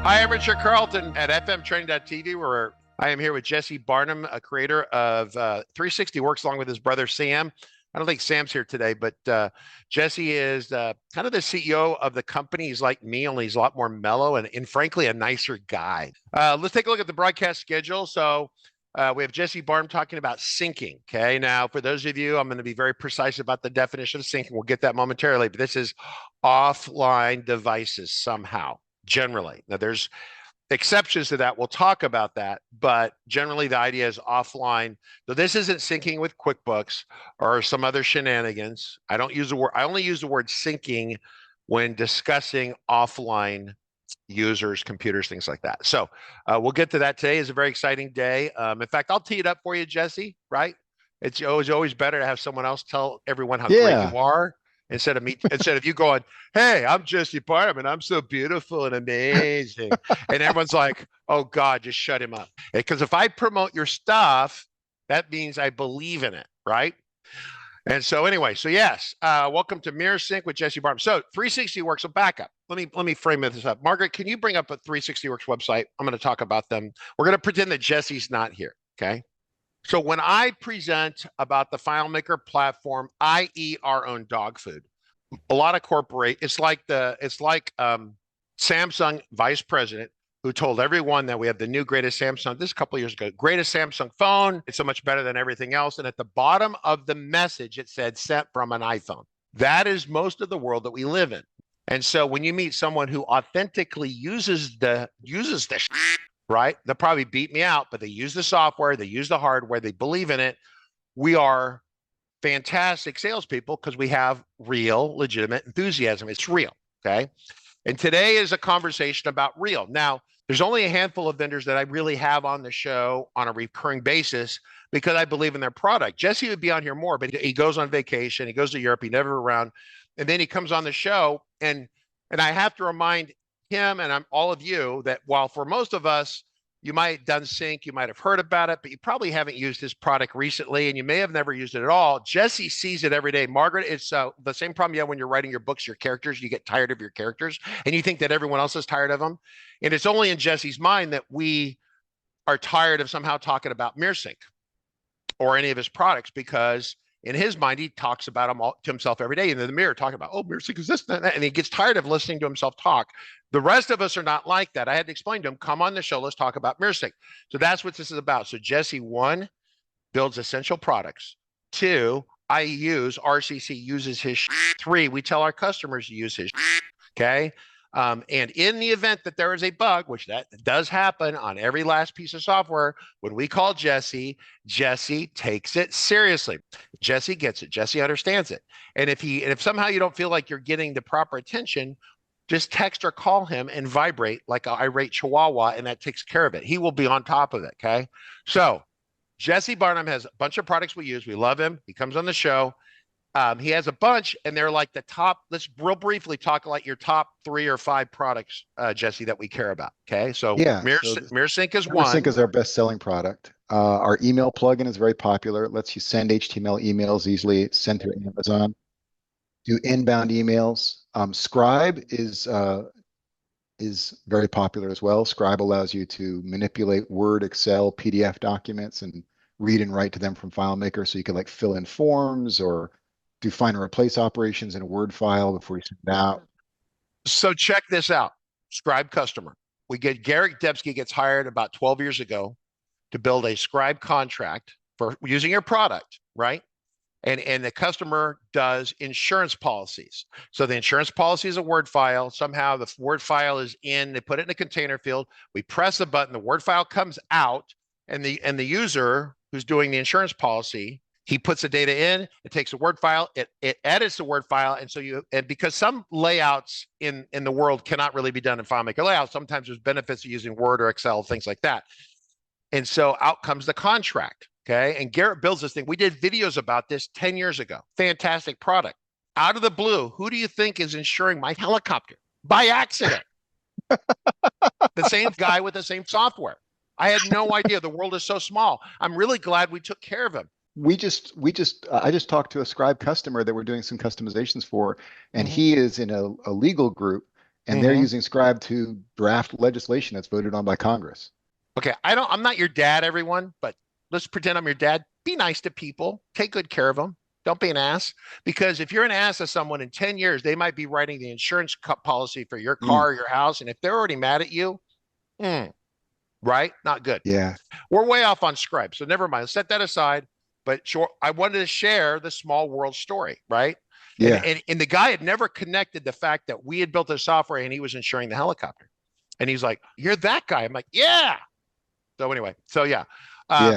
Hi, I'm Richard Carlton at FMTraining.tv, where I am here with Jesse Barnum, a creator of 360Works, along with his brother Sam. I don't think Sam's here today, but Jesse is kind of the CEO of the company. He's like me, only he's a lot more mellow and frankly, a nicer guy. Let's take a look at the broadcast schedule. So we have Jesse Barnum talking about syncing. Okay, now for those of you, I'm going to be very precise about the definition of syncing. We'll get that momentarily, but this is offline devices somehow, generally. Now there's exceptions to that. We'll talk about that, but generally the idea is offline. So this isn't syncing with QuickBooks or some other shenanigans. I only use the word syncing when discussing offline users, computers, things like that. So we'll get to that. Today is a very exciting day. In fact, I'll tee it up for you, Jesse, right? It's always better to have someone else tell everyone how great you are instead of you going, "Hey, I'm Jesse Barnum and I'm so beautiful and amazing." And everyone's like, "Oh God, just shut him up." Because if I promote your stuff, that means I believe in it, right? And so anyway, so yes, welcome to Mirror Sync with Jesse Barnum. So 360Works, a backup. Let me frame this up. Margaret, can you bring up a 360Works website? I'm going to talk about them. We're going to pretend that Jesse's not here, okay? So when I present about the FileMaker platform, I eat our own dog food. A lot of it's like Samsung vice president who told everyone that we have the new greatest Samsung, this is a couple of years ago, greatest Samsung phone. It's so much better than everything else. And at the bottom of the message, it said sent from an iPhone. That is most of the world that we live in. And so when you meet someone who authentically uses the right? They'll probably beat me out, but they use the software, they use the hardware, they believe in it. We are fantastic salespeople because we have real, legitimate enthusiasm. It's real, okay? And today is a conversation about real. Now, there's only a handful of vendors that I really have on the show on a recurring basis because I believe in their product. Jesse would be on here more, but he goes on vacation, he goes to Europe, he never around, and then he comes on the show, and I have to remind him and all of you that while for most of us, you might have done sync, you might have heard about it, but you probably haven't used his product recently, and you may have never used it at all. Jesse sees it every day. Margaret, it's the same problem you have when you're writing your books, your characters, you get tired of your characters, and you think that everyone else is tired of them. And it's only in Jesse's mind that we are tired of somehow talking about MirrorSync or any of his products, because in his mind, he talks about them all to himself every day in the mirror, talking about, oh, MirrorSync is this and that, and he gets tired of listening to himself talk. The rest of us are not like that. I had to explain to him, come on the show, let's talk about MirrorSync. So that's what this is about. So Jesse, 1, builds essential products. 2, RCC uses his 3, we tell our customers to use his okay? And in the event that there is a bug, which that does happen on every last piece of software, when we call Jesse, Jesse takes it seriously. Jesse gets it. Jesse understands it. And if somehow you don't feel like you're getting the proper attention, just text or call him and vibrate like an irate chihuahua, and that takes care of it. He will be on top of it, okay? So Jesse Barnum has a bunch of products we use. We love him. He comes on the show. He has a bunch, and they're like the top. Let's real briefly talk like your top 3 or 5 products, Jesse, that we care about. Okay, so MirrorSync is one. MirrorSync is our best-selling product. Our email plugin is very popular. It lets you send HTML emails easily, send through Amazon, do inbound emails. Scribe is very popular as well. Scribe allows you to manipulate Word, Excel, PDF documents and read and write to them from FileMaker, so you can like fill in forms or do find and replace operations in a Word file before you send it out. So check this out. Scribe customer. Garrett Debsky gets hired about 12 years ago to build a Scribe contract for using your product, right? And the customer does insurance policies. So the insurance policy is a Word file. Somehow the Word file is they put it in a container field. We press a button, the Word file comes out, and the user who's doing the insurance policy, he puts the data in, it takes a Word file, it edits the Word file. And because some layouts in the world cannot really be done in FileMaker layout, sometimes there's benefits of using Word or Excel, things like that. And so out comes the contract, okay? And Garrett builds this thing. We did videos about this 10 years ago. Fantastic product. Out of the blue, who do you think is insuring my helicopter? By accident. The same guy with the same software. I had no idea. The world is so small. I'm really glad we took care of him. I just talked to a Scribe customer that we're doing some customizations for, and he is in a legal group, and they're using Scribe to draft legislation that's voted on by Congress. Okay, I'm not your dad, everyone, but let's pretend I'm your dad. Be nice to people. Take good care of them. Don't be an ass. Because if you're an ass to someone in 10 years, they might be writing the insurance policy for your car or your house. And if they're already mad at you, right? Not good. Yeah. We're way off on Scribe. So never mind. Set that aside. But sure, I wanted to share the small world story, right? Yeah. And the guy had never connected the fact that we had built the software and he was insuring the helicopter. And he's like, "You're that guy." I'm like, "Yeah." So anyway, so yeah.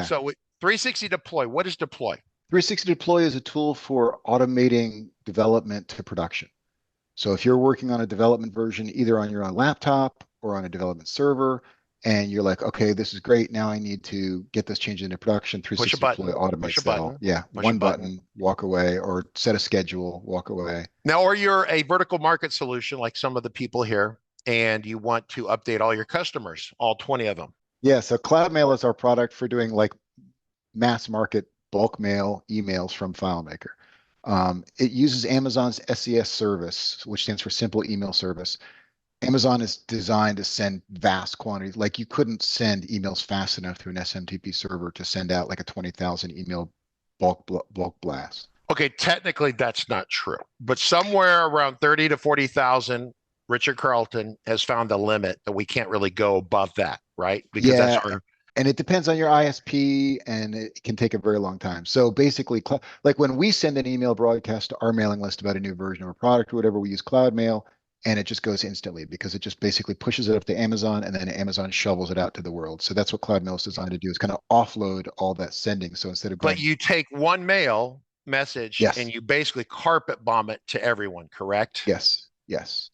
So 360 deploy. What is deploy? 360 deploy is a tool for automating development to production. So if you're working on a development version, either on your own laptop or on a development server, and you're like, okay, this is great. Now I need to get this change into production. 360 deploy automates that all. Yeah, one button, walk away, or set a schedule, walk away. Now, or you're a vertical market solution like some of the people here, and you want to update all your customers, all 20 of them. Yeah, so Cloud Mail is our product for doing like mass market bulk mail emails from FileMaker. It uses Amazon's SES service, which stands for Simple Email Service. Amazon is designed to send vast quantities. Like you couldn't send emails fast enough through an SMTP server to send out like a 20,000 email bulk blast. Okay, technically that's not true, but somewhere around 30 to 40,000, Richard Carlton has found a limit that we can't really go above that, right? Because that's our... And it depends on your ISP, and it can take a very long time. So basically, like when we send an email broadcast to our mailing list about a new version of a product or whatever, we use Cloud Mail, and it just goes instantly because it just basically pushes it up to Amazon, and then Amazon shovels it out to the world. So that's what Cloud Mail is designed to do, is kind of offload all that sending. So instead of But you take one mail message and you basically carpet bomb it to everyone, correct? Yes.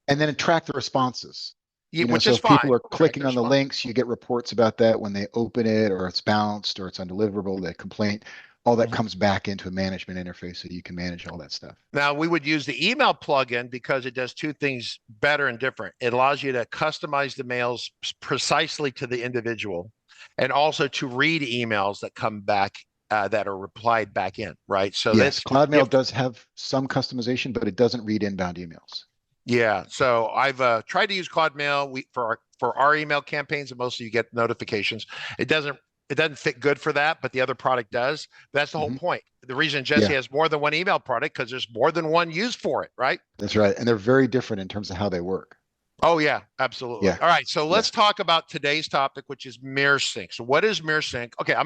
And then track the responses. Which so is if fine. People are clicking on the links, you get reports about that when they open it, or it's bounced, or it's undeliverable, that complaint, all that comes back into a management interface so you can manage all that stuff. Now, we would use the email plugin because it does two things better and different. It allows you to customize the mails precisely to the individual, and also to read emails that come back that are replied back in, right? So yes, Cloud Mail does have some customization, but it doesn't read inbound emails. Yeah, so I've tried to use Cloud Mail for our email campaigns, and mostly you get notifications. It doesn't fit good for that, but the other product does. That's the whole point. The reason Jesse has more than one email product, because there's more than one use for it, right? That's right, and they're very different in terms of how they work. Oh yeah, absolutely. All right, so let's talk about today's topic, which is mirror sync. So what is mirror sync? Okay,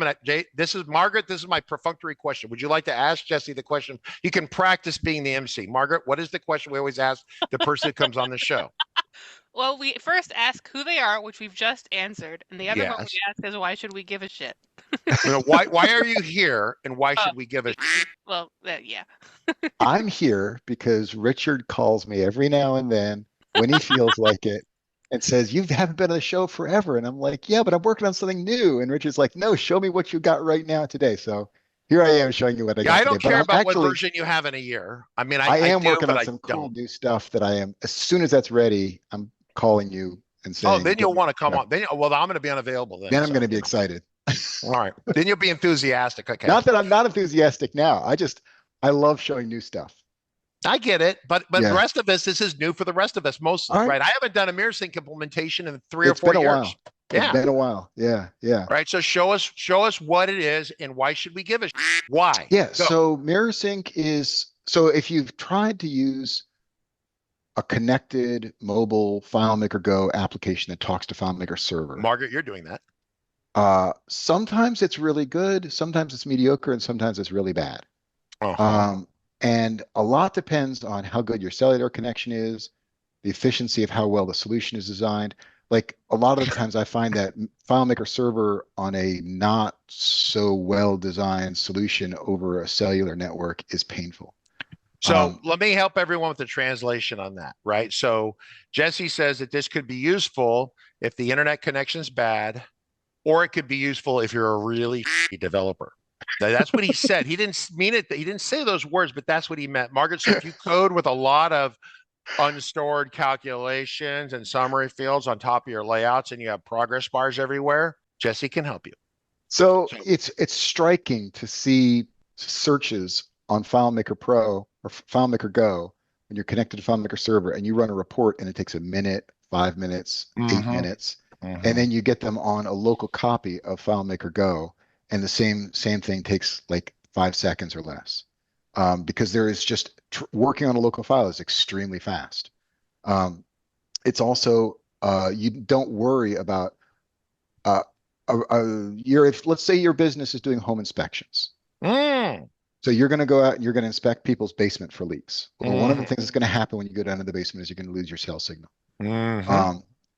this is Margaret. This is my perfunctory question. Would you like to ask Jesse the question? You can practice being the MC. Margaret, what is the question we always ask the person who comes on the show? Well, we first ask who they are, which we've just answered, and the other one we ask is why should we give a shit? Why are you here, and why should we give a shit? Well, yeah. I'm here because Richard calls me every now and then when he feels like it and says, "You haven't been on the show forever." And I'm like, "Yeah, but I'm working on something new." And Richard's like, "No, show me what you got right now today." So here I am showing you what I got I don't today. care about what version you have in a year. I mean, I am working on some some cool new stuff that as soon as that's ready, I'm calling you and saying. Oh, then you'll want to come on. Then, I'm going to be unavailable then. Then I'm going to be excited. All right. Then you'll be enthusiastic. Okay. Not that I'm not enthusiastic now. I love showing new stuff. I get it, but the rest of us, this is new for the rest of us mostly, right? I haven't done a mirror sync implementation in 3 or 4 years. It's been a while. Yeah. Right. So show us what it is and why should we give it? Why? Yeah. Go. So mirror sync is, so if you've tried to use a connected mobile FileMaker Go application that talks to FileMaker server. Margaret, you're doing that. Sometimes it's really good, sometimes it's mediocre, and sometimes it's really bad. And a lot depends on how good your cellular connection is, the efficiency of how well the solution is designed. Like a lot of the times I find that FileMaker server on a not so well designed solution over a cellular network is painful. So let me help everyone with the translation on that, right? So Jesse says that this could be useful if the internet connection is bad, or it could be useful if you're a really developer. That's what he said. He didn't mean it. He didn't say those words, but that's what he meant. Margaret, so if you code with a lot of unstored calculations and summary fields on top of your layouts and you have progress bars everywhere, Jesse can help you. So it's striking to see searches on FileMaker Pro or FileMaker Go when you're connected to FileMaker server and you run a report and it takes a minute, 5 minutes, 8 minutes, and then you get them on a local copy of FileMaker Go, and the same thing takes like 5 seconds or less, because there is just working on a local file is extremely fast. It's also you don't worry about if let's say your business is doing home inspections. So you're going to go out and you're going to inspect people's basement for leaks. Well, one of the things that's going to happen when you go down to the basement is you're going to lose your cell signal.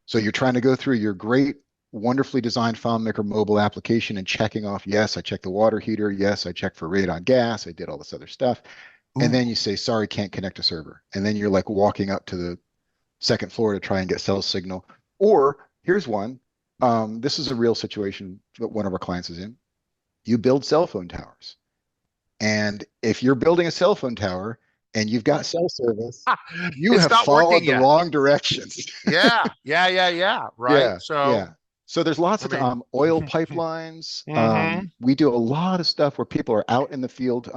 So you're trying to go through your great, wonderfully designed FileMaker mobile application and checking off, yes, I checked the water heater. Yes, I checked for radon gas. I did all this other stuff. And then you say, sorry, can't connect a server. And then you're like walking up to the second floor to try and get cell signal. Or here's one. This is a real situation that one of our clients is in. You build cell phone towers. And if you're building a cell phone tower and you've got cell service, you have followed the wrong directions. Yeah. Right. Yeah, So there's lots of oil pipelines. We do a lot of stuff where people are out in the field,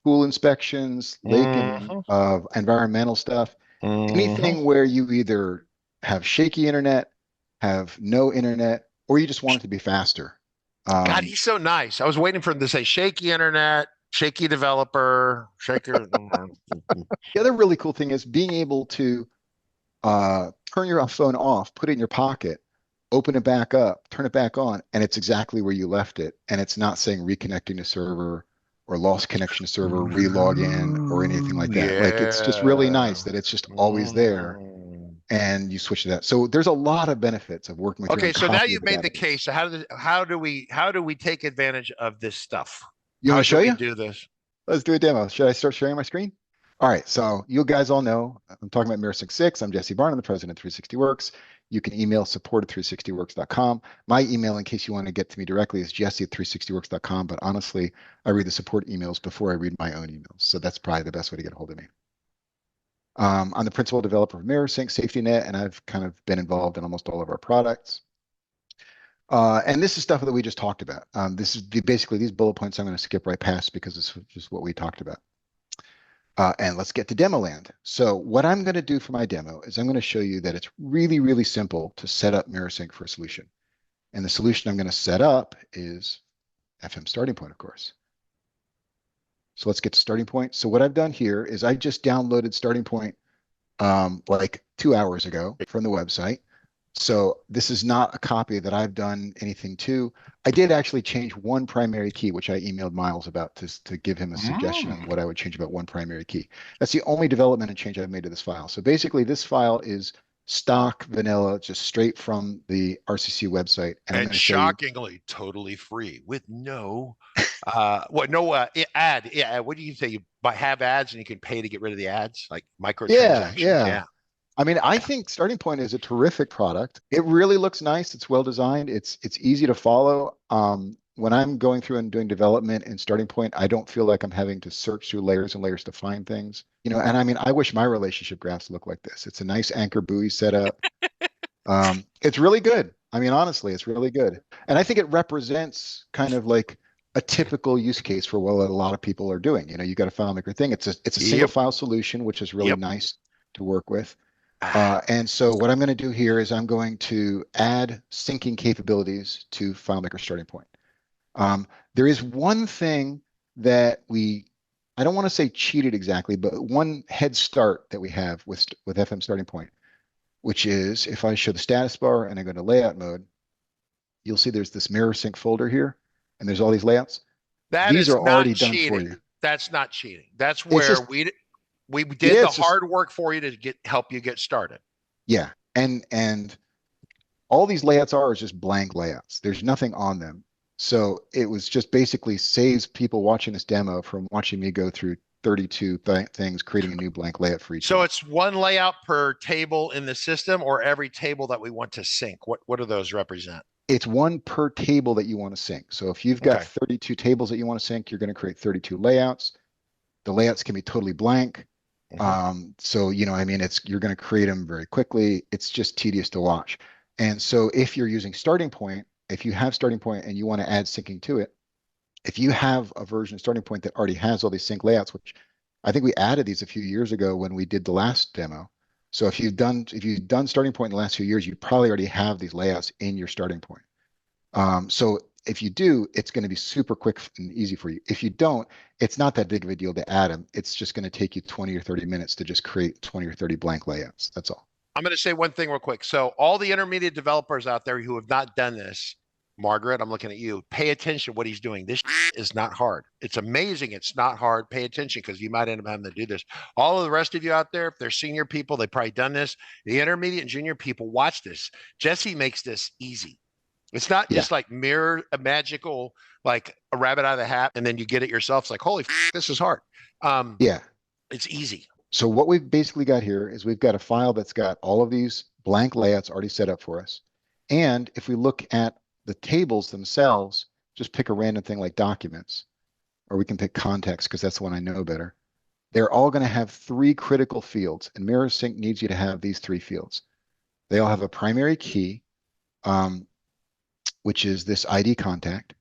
pool inspections, lake and environmental stuff. Anything where you either have shaky internet, have no internet, or you just want it to be faster. God, he's so nice. I was waiting for him to say shaky internet, shaky developer, shaker. The other really cool thing is being able to turn your phone off, put it in your pocket, open it back up, turn it back on, and it's exactly where you left it. And it's not saying reconnecting to server or lost connection to server, re-log in, or anything like that. Like, it's just really nice that it's just always there. And you switch to that. So there's a lot of benefits of working with. Okay, so now you've made the case. So how do we take advantage of this stuff? You want to show you? Do this. Let's do a demo. Should I start sharing my screen? All right. So you guys all know I'm talking about MirrorSync 6. I'm Jesse Barnum, the president of 360Works. You can email support@360works.com. My email, in case you want to get to me directly, is jesse@360works.com. But honestly, I read the support emails before I read my own emails. So that's probably the best way to get a hold of me. I'm the principal developer of MirrorSync Safety Net, and I've kind of been involved in almost all of our products. And this is stuff that we just talked about. This is basically these bullet points I'm going to skip right past because this is just what we talked about. And let's get to demo land. So what I'm going to do for my demo is I'm going to show you that it's really, really simple to set up MirrorSync for a solution. And the solution I'm going to set up is FM Starting Point, of course. So let's get to Starting Point. So what I've done here is I just downloaded Starting Point like 2 hours ago from the website. So this is not a copy that I've done anything to. I did actually change one primary key, which I emailed Miles about to give him a suggestion on what I would change about one primary key. That's the only development and change I've made to this file. So basically this file is stock vanilla, just straight from the RCC website. And shockingly, totally free with no ad. Yeah, what do you say? You have ads and you can pay to get rid of the ads, like microtransactions. Yeah. I mean, I think Starting Point is a terrific product. It really looks nice. It's well designed. It's easy to follow. When I'm going through and doing development in Starting Point, I don't feel like I'm having to search through layers and layers to find things. And I mean, I wish my relationship graphs look like this. It's a nice anchor buoy setup. It's really good. I mean, honestly, it's really good. And I think it represents kind of like a typical use case for what a lot of people are doing. You got a FileMaker thing. It's a single file solution, which is really nice to work with. And so what I'm going to do here is I'm going to add syncing capabilities to FileMaker Starting Point. There is one thing that I don't want to say cheated exactly, but one head start that we have with FM Starting Point, which is if I show the status bar and I go to layout mode, you'll see there's this MirrorSync folder here, and there's all these layouts. These are already done for you. That's not cheating. That's where we did the hard work for you to help you get started. Yeah, and all these layouts are just blank layouts. There's nothing on them. So it was just basically saves people watching this demo from watching me go through 32 things, creating a new blank layout for each. So it's one layout per table in the system, or every table that we want to sync? What do those represent? It's one per table that you want to sync. So if you've got 32 tables that you want to sync, you're going to create 32 layouts. The layouts can be totally blank. So, I mean, you're going to create them very quickly. It's just tedious to watch. And so if you're using Starting Point, if you have Starting Point and you want to add syncing to it, if you have a version of Starting Point that already has all these sync layouts, which I think we added these a few years ago when we did the last demo. So if you've done starting point in the last few years, you probably already have these layouts in your starting point. So if you do, it's going to be super quick and easy for you. If you don't, it's not that big of a deal to add them. It's just going to take you 20 or 30 minutes to just create 20 or 30 blank layouts. That's all. I'm going to say one thing real quick. So all the intermediate developers out there who have not done this, Margaret, I'm looking at you. Pay attention to what he's doing. This is not hard. It's amazing. It's not hard. Pay attention because you might end up having to do this. All of the rest of you out there, if they're senior people, they've probably done this. The intermediate and junior people, watch this. Jesse makes this easy. It's not just like mirror a magical, like a rabbit out of the hat, and then you get it yourself. It's like, holy, this is hard. It's easy. So what we've basically got here is we've got a file that's got all of these blank layouts already set up for us. And if we look at the tables themselves, just pick a random thing like documents, or we can pick context because that's the one I know better. They're all going to have 3 critical fields, and MirrorSync needs you to have these 3 fields. They all have a primary key, which is this ID contact.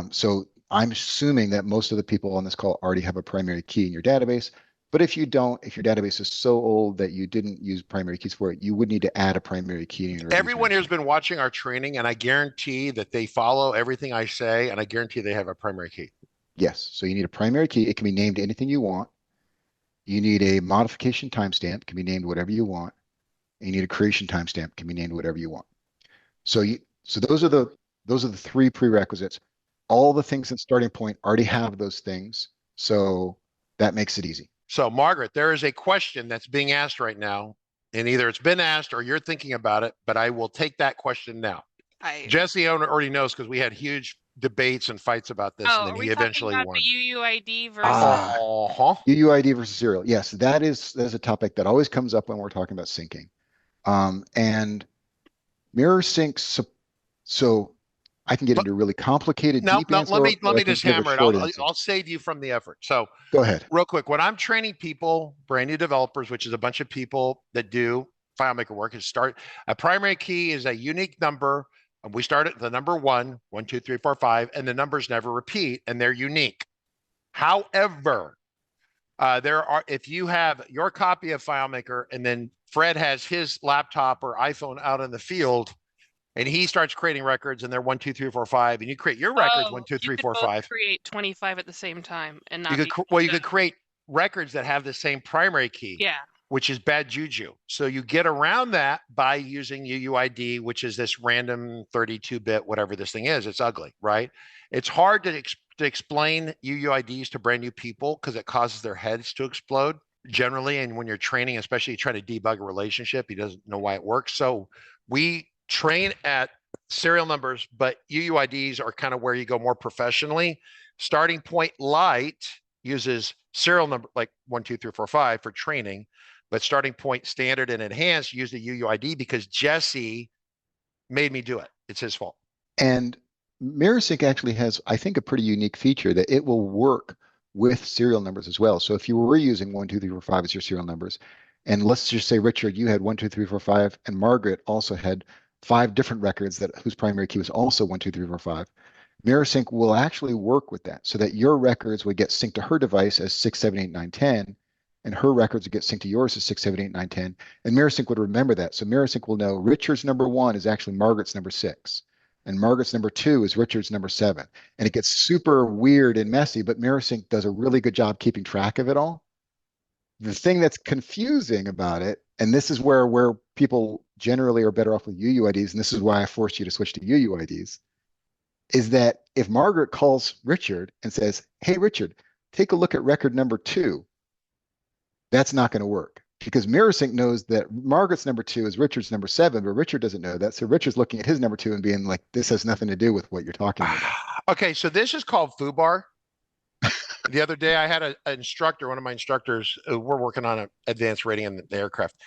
So I'm assuming that most of the people on this call already have a primary key in your database. But if you don't, if your database is so old that you didn't use primary keys for it, you would need to add a primary key. In your Everyone here has been watching our training, and I guarantee that they follow everything I say, and I guarantee they have a primary key. Yes. So you need a primary key. It can be named anything you want. You need a modification timestamp, can be named whatever you want. And you need a creation timestamp, can be named whatever you want. So those are the 3 prerequisites. All the things in starting point already have those things. So that makes it easy. So Margaret, there is a question that's being asked right now, and either it's been asked or you're thinking about it, but I will take that question now. Jesse already knows because we had huge debates and fights about this, and then he eventually won. The UUID versus UUID versus serial. Yes, that is a topic that always comes up when we're talking about syncing. And MirrorSync, so I can get into really complicated. Let me just hammer it. I'll save you from the effort. So go ahead. Real quick, when I'm training people, brand new developers, which is a bunch of people that do FileMaker work, a primary key is a unique number. And we start at the number 1, 1, 2, 3, 4, 5, and the numbers never repeat, and they're unique. However, if you have your copy of FileMaker and then Fred has his laptop or iPhone out in the field, and he starts creating records, and they're 1, 2, 3, 4, 5, and you create your records 1, 2, 3, 4, 5. Create 25 at the same time, and not. You could create records that have the same primary key. Yeah. Which is bad juju. So you get around that by using UUID, which is this random 32-bit whatever this thing is. It's ugly, right? It's hard to explain UUIDs to brand new people because it causes their heads to explode generally. And when you're training, especially trying to debug a relationship, he doesn't know why it works. So we train at serial numbers, but UUIDs are kind of where you go more professionally. Starting Point Lite uses serial number like 1, 2, 3, 4, 5 for training, but Starting Point Standard and Enhanced use the UUID because Jesse made me do it. It's his fault. And MirrorSync actually has, I think, a pretty unique feature that it will work with serial numbers as well. So if you were using 1, 2, 3, 4, 5 as your serial numbers, and let's just say, Richard, you had 1, 2, 3, 4, 5, and Margaret also had 5 different records whose primary key was also 1, 2, 3, 4, 5. MirrorSync will actually work with that so that your records would get synced to her device as 6, 7, 8, 9, 10, and her records would get synced to yours as 6, 7, 8, 9, 10. And MirrorSync would remember that. So MirrorSync will know Richard's number 1 is actually Margaret's number 6. And Margaret's number 2 is Richard's number 7. And it gets super weird and messy, but MirrorSync does a really good job keeping track of it all. The thing that's confusing about it, and this is where people generally are better off with UUIDs, and this is why I forced you to switch to UUIDs, is that if Margaret calls Richard and says, hey, Richard, take a look at record number 2, that's not going to work because MirrorSync knows that Margaret's number 2 is Richard's number 7, but Richard doesn't know that. So Richard's looking at his number 2 and being like, this has nothing to do with what you're talking about. Okay, so this is called FooBar. The other day I had an instructor, one of my instructors, we're working on an advanced rating in the aircraft,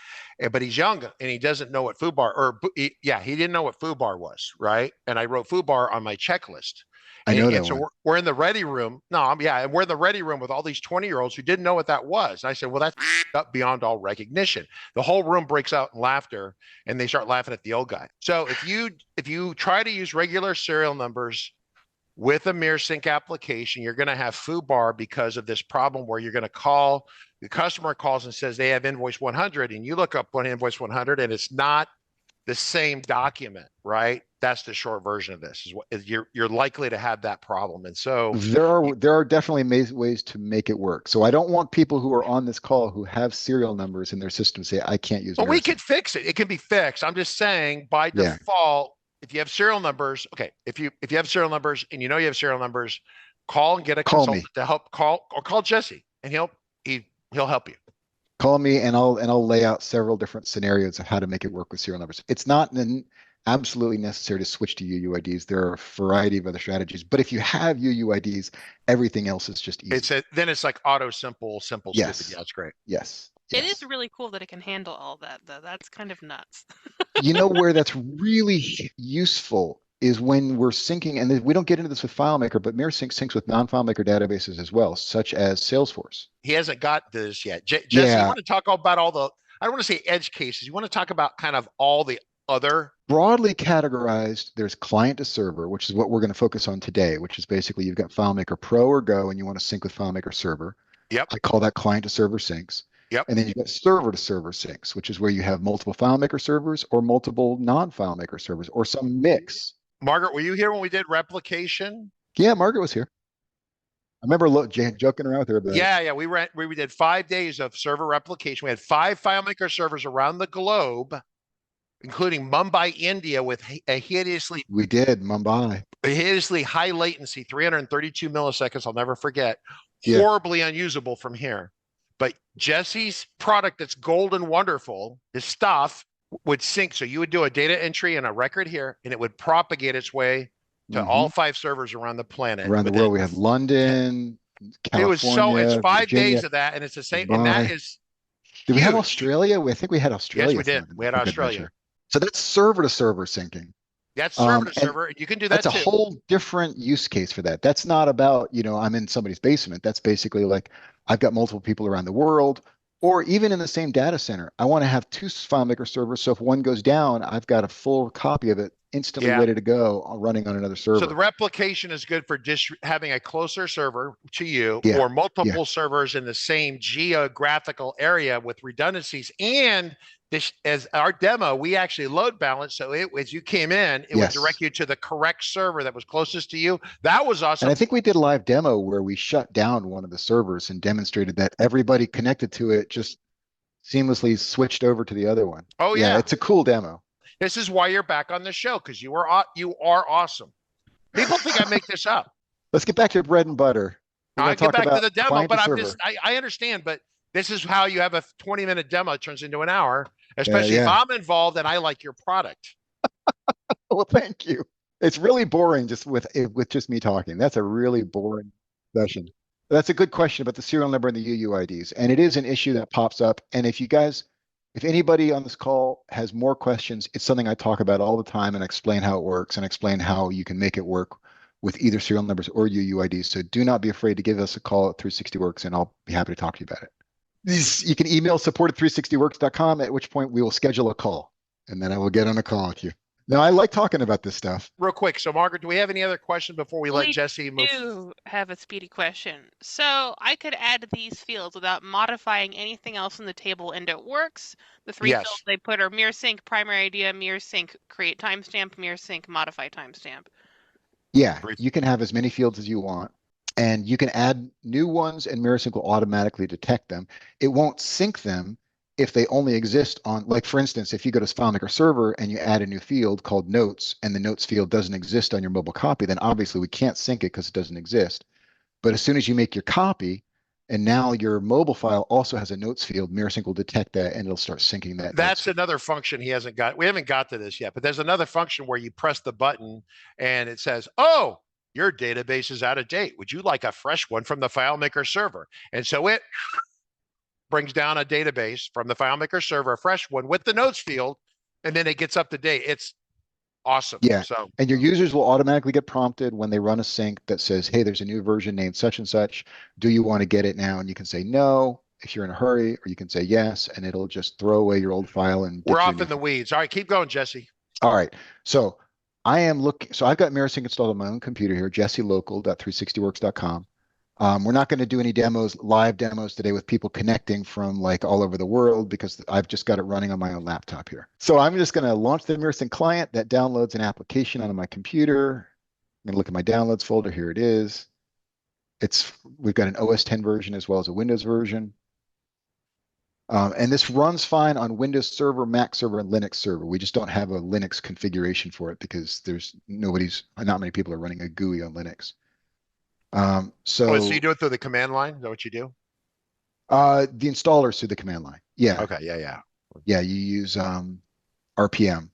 but he's young and he doesn't know what FooBar, he didn't know what FooBar was, right? And I wrote FooBar on my checklist. I know that. And so we're in the ready room. And we're in the ready room with all these 20-year-olds who didn't know what that was. And I said, well, that's up beyond all recognition. The whole room breaks out in laughter and they start laughing at the old guy. So if you try to use regular serial numbers with a mirror sync application, you're going to have foobar because of this problem where you're going to call, the customer calls and says they have invoice 100, and you look up one invoice 100 and it's not the same document, right? That's the short version of this. Is what you're likely to have that problem, and so there are definitely ways to make it work. So I don't want people who are on this call who have serial numbers in their system say I can't use. Well, we can fix it. It can be fixed. I'm just saying by default, if you have serial numbers, okay. If you have serial numbers and you know you have serial numbers, call and get a consultant to help. Call Jesse, and he'll help you. Call me and I'll lay out several different scenarios of how to make it work with serial numbers. It's not absolutely necessary to switch to UUIDs. There are a variety of other strategies, but if you have UUIDs, everything else is just easy. Then it's like auto simple, yes. stupid. Yeah, it's great. Yes. It is really cool that it can handle all that, though. That's kind of nuts. You know where that's really useful is when we're syncing, and we don't get into this with FileMaker, but Mirror Sync syncs with non-FileMaker databases as well, such as Salesforce. He hasn't got this yet. Jesse, you want to talk about all the, I don't want to say edge cases. You want to talk about kind of all the other? Broadly categorized, there's client to server, which is what we're going to focus on today, which is basically you've got FileMaker Pro or Go, and you want to sync with FileMaker Server. Yep. I call that client to server syncs. Yep. And then you've got server to server syncs, which is where you have multiple FileMaker servers or multiple non-FileMaker servers or some mix. Margaret, were you here when we did replication? Yeah, Margaret was here. I remember joking around with her about Yeah, we did 5 days of server replication. We had 5 FileMaker servers around the globe, including Mumbai, India, with a hideously high latency, 332 milliseconds. I'll never forget. Yeah. Horribly unusable from here. But Jesse's product that's golden wonderful, his stuff would sync. So you would do a data entry and a record here, and it would propagate its way to all 5 servers around the planet. Around the world, we have London, California, it's 5 Virginia, days of that, and it's the same. Dubai. And that is Did we have huge. Australia? I think we had Australia. Yes, we did. We had Australia. So that's server to server syncing. That's server to server. You can do that too. That's a whole different use case for that. That's not about, I'm in somebody's basement. That's basically like I've got multiple people around the world, or even in the same data center. I want to have 2 FileMaker servers. So if one goes down, I've got a full copy of it instantly ready to go running on another server. So the replication is good for having a closer server to you or multiple servers in the same geographical area with redundancies. And this, as our demo, we actually load balance. So as you came in, it would direct you to the correct server that was closest to you. That was awesome. And I think we did a live demo where we shut down one of the servers and demonstrated that everybody connected to it just seamlessly switched over to the other one. Oh yeah. It's a cool demo. This is why you're back on the show, because you are awesome. People think I make this up. Let's get back to bread and butter. I get back to the demo, but I understand, but this is how you have a 20-minute demo that turns into an hour, especially if I'm involved and I like your product. Well, thank you. It's really boring just with just me talking. That's a really boring session. That's a good question about the serial number and the UUIDs. And it is an issue that pops up. And if anybody on this call has more questions, it's something I talk about all the time and explain how it works and explain how you can make it work with either serial numbers or UUIDs. So do not be afraid to give us a call at 360Works and I'll be happy to talk to you about it. You can email support@360works.com, at which point we will schedule a call and then I will get on a call with you. Now, I like talking about this stuff. Real quick. So, Margaret, do we have any other questions before we let Jesse move? We do have a speedy question. So I could add these fields without modifying anything else in the table, and it works. The 3 fields they put are mirror sync, primary idea, mirror sync, create timestamp, mirror sync, modify timestamp. Yeah, you can have as many fields as you want, and you can add new ones, and mirror sync will automatically detect them. It won't sync them if they only exist on, like, for instance, if you go to FileMaker server and you add a new field called notes and the notes field doesn't exist on your mobile copy, then obviously we can't sync it because it doesn't exist. But as soon as you make your copy and now your mobile file also has a notes field, mirror sync will detect that and it'll start syncing that. That's another function he hasn't got. We haven't got to this yet, but there's another function where you press the button and it says, oh, your database is out of date. Would you like a fresh one from the FileMaker server? And so it brings down a database from the FileMaker server, a fresh one with the notes field, and then it gets up to date. It's awesome. Yeah. So, and your users will automatically get prompted when they run a sync that says, hey, there's a new version named such and such. Do you want to get it now? And you can say no if you're in a hurry, or you can say yes, and it'll just throw away your old file. And we're off in the weeds. All right, keep going, Jesse. All right. So I am looking, so I've got MirrorSync installed on my own computer here, jesselocal.360works.com. We're not going to do any demos, live demos today with people connecting from like all over the world because I've just got it running on my own laptop here. So I'm just going to launch the MirrorSync client that downloads an application onto my computer. I'm going to look at my downloads folder. Here it is. We've got an OS 10 version as well as a Windows version. And this runs fine on Windows Server, Mac Server, and Linux Server. We just don't have a Linux configuration for it because not many people are running a GUI on Linux. So you do it through the command line? Is that what you do? The installer's through the command line. Yeah. Okay. Yeah. Yeah. You use RPM.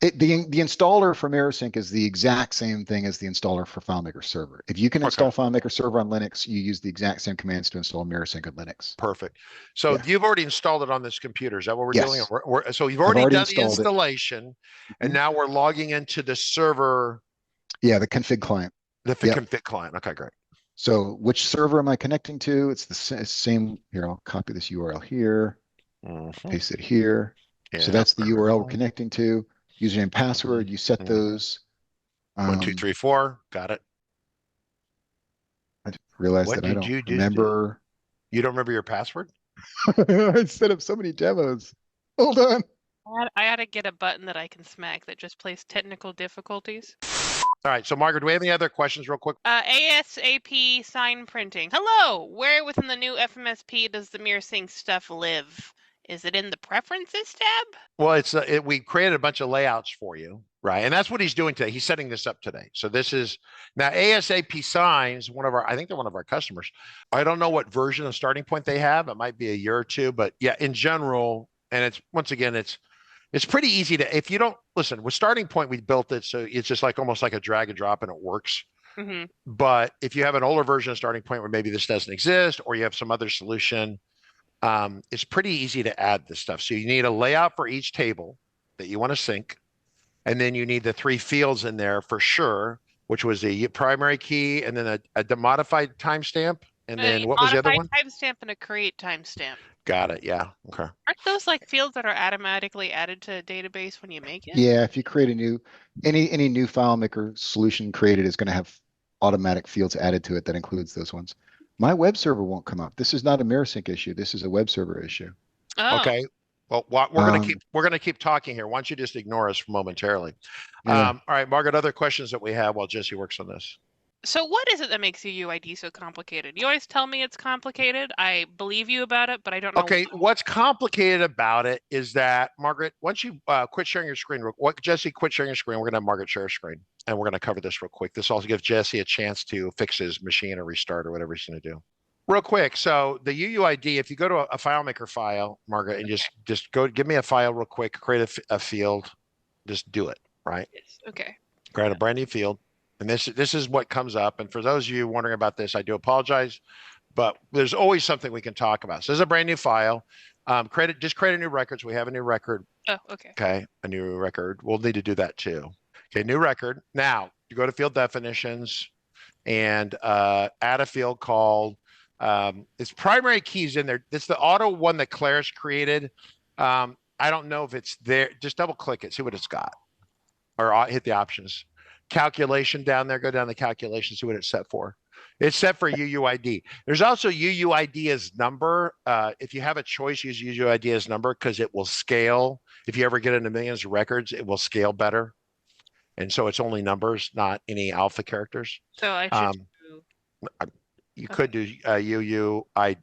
The installer for MirrorSync is the exact same thing as the installer for FileMaker Server. If you can install FileMaker Server on Linux, you use the exact same commands to install MirrorSync on Linux. Perfect. So you've already installed it on this computer. Is that what we're doing? So you've already done the installation, and now we're logging into the server. Yeah, the config client. The config client. Okay, great. So which server am I connecting to? It's the same. Here, I'll copy this URL here, paste it here. Yeah. So that's the URL we're connecting to. Username and password, you set those. 1, 2, 3, 4. Got it. I realized that I don't remember. You don't remember your password? I set up so many demos. Hold on. I ought to get a button that I can smack that just plays technical difficulties. All right. So, Margaret, do we have any other questions real quick? ASAP sign printing. Hello. Where within the new FMSP does the MirrorSync stuff live? Is it in the preferences tab? Well, we created a bunch of layouts for you, right? And that's what he's doing today. He's setting this up today. So this is now ASAP Signs, I think they're one of our customers. I don't know what version of starting point they have. It might be a year or two, but yeah, in general, and it's pretty easy to, if you don't listen with starting point, we built it. So it's just almost like a drag and drop and it works. Mm-hmm. But if you have an older version of starting point where maybe this doesn't exist, or you have some other solution, it's pretty easy to add this stuff. So you need a layout for each table that you want to sync. And then you need the 3 fields in there for sure, which was a primary key and then a modified timestamp. And then what was the other one? Timestamp and a create timestamp. Got it. Yeah. Okay. Aren't those fields that are automatically added to a database when you make it? Yeah. If you create any new FileMaker solution created is going to have automatic fields added to it that includes those ones. My web server won't come up. This is not a MirrorSync issue. This is a web server issue. Oh. Okay. Well, we're gonna keep talking here. Why don't you just ignore us momentarily? Yeah. All right, Margaret. Other questions that we have while Jesse works on this. So what is it that makes UUID so complicated? You always tell me it's complicated. I believe you about it, but I don't know. Okay, what's complicated about it is that, Margaret, once you quit sharing your screen, Jesse, quit sharing your screen. We're gonna have Margaret share her screen, and we're gonna cover this real quick. This also gives Jesse a chance to fix his machine or restart or whatever he's gonna do. Real quick, so the UUID, if you go to a FileMaker file, Margaret, and just go give me a file real quick, create a field, just do it, right? Yes. Okay. Create a brand new field. And this is what comes up. And for those of you wondering about this, I do apologize, but there's always something we can talk about. So this is a brand new file. Just create a new record. So we have a new record. Oh, okay. Okay, a new record. We'll need to do that too. Okay, new record. Now you go to field definitions and add a field called its primary keys in there. It's the auto one that Claris created. I don't know if it's there. Just double click it, see what it's got, or hit the options. Calculation down there, go down the calculation, see what it's set for. It's set for UUID. There's also UUID as number. If you have a choice, use UUID as number because it will scale. If you ever get into millions of records, it will scale better. And so it's only numbers, not any alpha characters. So I should you could do UUI.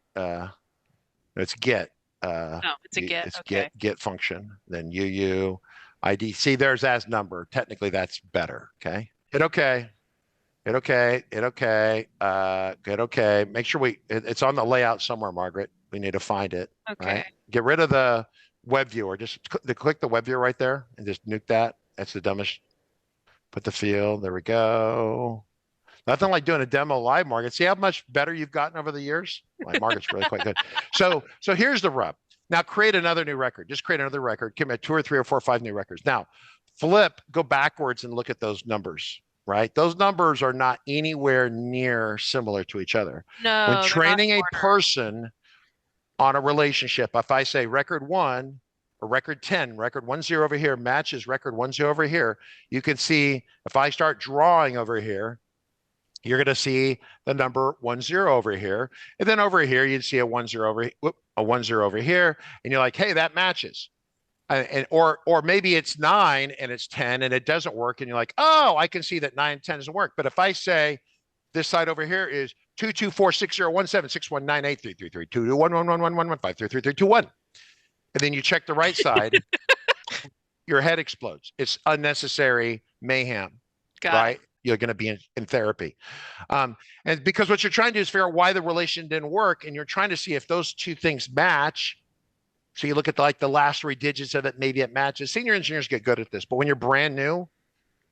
It's get. No, it's a get. It's okay. get function. Then UUID. See, there's as number. Technically, that's better. Okay. Hit OK. Hit OK. Hit OK. Hit OK. Make sure it's on the layout somewhere, Margaret. We need to find it. Okay. Right? Get rid of the web viewer. Just click the web viewer right there and just nuke that. That's the dumbest. Put the field. There we go. Nothing like doing a demo live, Margaret. See how much better you've gotten over the years? Like Margaret's really quite good. So here's the rub. Now create another new record. Just create another record. Give me 2 or 3 or 4 or 5 new records. Now go backwards and look at those numbers, right? Those numbers are not anywhere near similar to each other. No. When training a person on a relationship, if I say record 1 or record 10, record 10 over here matches record 10 over here, you can see if I start drawing over here, you're going to see the number 10 over here. And then over here, you'd see a 10 over, a 10 over here. And you're like, hey, that matches. Or maybe it's 9 and it's 10 and it doesn't work. And you're like, oh, I can see that 9 and 10 doesn't work. But if I say this side over here is 22460176198333211111115333221, and then you check the right side, your head explodes. It's unnecessary mayhem, right? You're going to be in therapy. And because what you're trying to do is figure out why the relation didn't work, and you're trying to see if those two things match. So you look at the last 3 digits of it, maybe it matches. Senior engineers get good at this, but when you're brand new,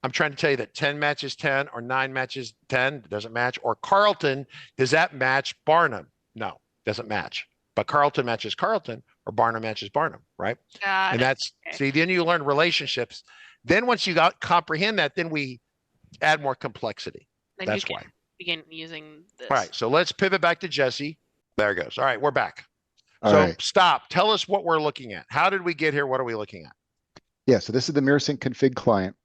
I'm trying to tell you that 10 matches 10 or 9 matches 10, it doesn't match. Or Carlton, does that match Barnum? No, doesn't match. But Carlton matches Carlton or Barnum matches Barnum, right? And that's, see, then you learn relationships. Then once you comprehend that, then we add more complexity. Then that's you why. can begin using this. All right, so let's pivot back to Jesse. There it goes. All right, we're back. All so right. Stop. Tell us what we're looking at. How did we get here? What are we looking at? Yeah, so this is the MirrorSync config client.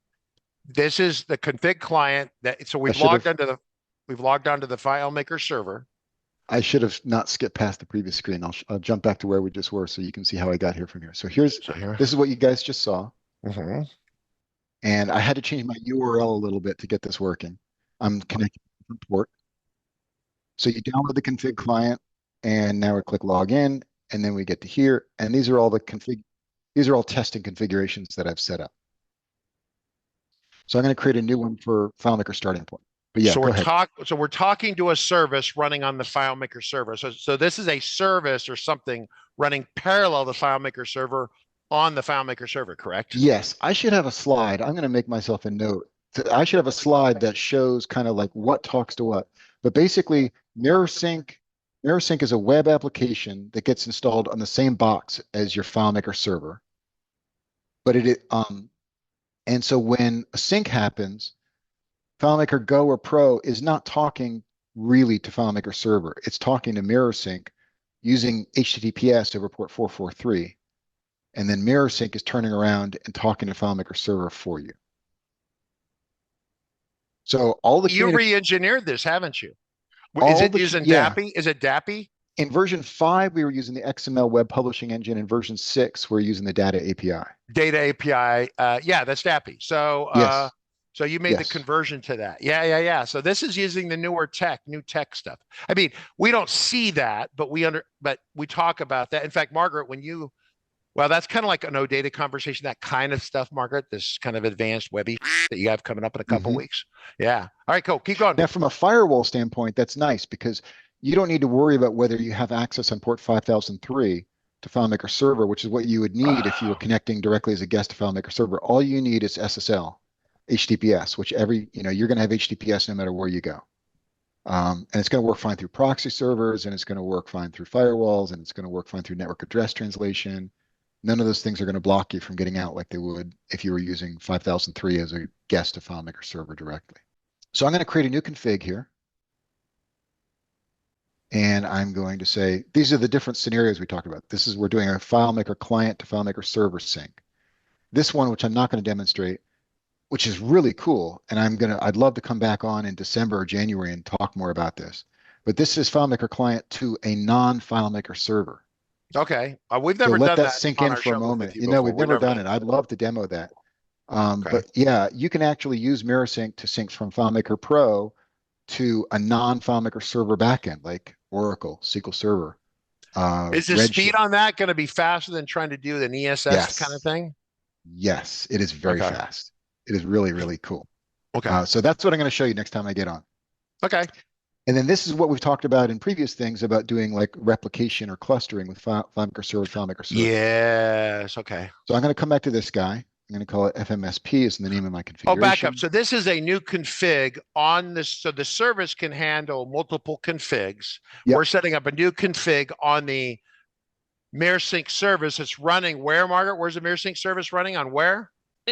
This is the config client that, so we've logged onto the FileMaker server. I should have not skipped past the previous screen. I'll jump back to where we just were so you can see how I got here from here. So this is what you guys just saw. Mm-hmm. And I had to change my URL a little bit to get this working. I'm connected to a different port. So you download the config client, and now we click login, and then we get to here. And these are all these are all testing configurations that I've set up. So I'm going to create a new one for FileMaker starting point. But yeah, so go ahead. We're talking to a service running on the FileMaker server. So this is a service or something running parallel to the FileMaker server on the FileMaker server, correct? Yes, I should have a slide. I'm going to make myself a note. I should have a slide that shows kind of like what talks to what. But basically, MirrorSync is a web application that gets installed on the same box as your FileMaker server. But and so when a sync happens, FileMaker Go or Pro is not talking really to FileMaker server. It's talking to MirrorSync using HTTPS over port 443. And then MirrorSync is turning around and talking to FileMaker server for you. So all the you re-engineered this, haven't you? Is it using DAPI? Is it DAPI? In version 5, we were using the XML web publishing engine. In version 6, we're using the data API. Data API. Yeah, that's DAPI. So yes. So you made the conversion to that. Yeah. So this is using the new tech stuff. I mean, we don't see that, but we talk about that. In fact, Margaret, well, that's kind of like an OData conversation, that kind of stuff, Margaret, this kind of advanced webby that you have coming up in a couple weeks. Yeah. All right, cool. Keep going. Now, from a firewall standpoint, that's nice because you don't need to worry about whether you have access on port 5003 to FileMaker server, which is what you would need if you were connecting directly as a guest to FileMaker server. All you need is SSL, HTTPS, which you're going to have HTTPS no matter where you go. And it's going to work fine through proxy servers, and it's going to work fine through firewalls, and it's going to work fine through network address translation. None of those things are going to block you from getting out like they would if you were using 5003 as a guest to FileMaker server directly. So I'm going to create a new config here. And I'm going to say, these are the different scenarios we talked about. We're doing a FileMaker client to FileMaker server sync. This one, which I'm not going to demonstrate, which is really cool. And I'd love to come back on in December or January and talk more about this. But this is FileMaker client to a non-FileMaker server. Okay. We've never done that. Let that sink in for a moment. We've never done it. I'd love to demo that. But yeah, you can actually use MirrorSync to sync from FileMaker Pro to a non-FileMaker server backend like Oracle, SQL Server. Is the speed on that going to be faster than trying to do an ESS kind of thing? Yes, it is very fast. It is really, really cool. Okay. So that's what I'm going to show you next time I get on. Okay. And then this is what we've talked about in previous things about doing like replication or clustering with FileMaker server, FileMaker server. Yes. Okay. So I'm going to come back to this guy. I'm going to call it FMSP is the name of my configuration. Oh, back up. So this is a new config on this. So the service can handle multiple configs. Yep. We're setting up a new config on the MirrorSync service. It's running where, Margaret? Where's the MirrorSync service running on where?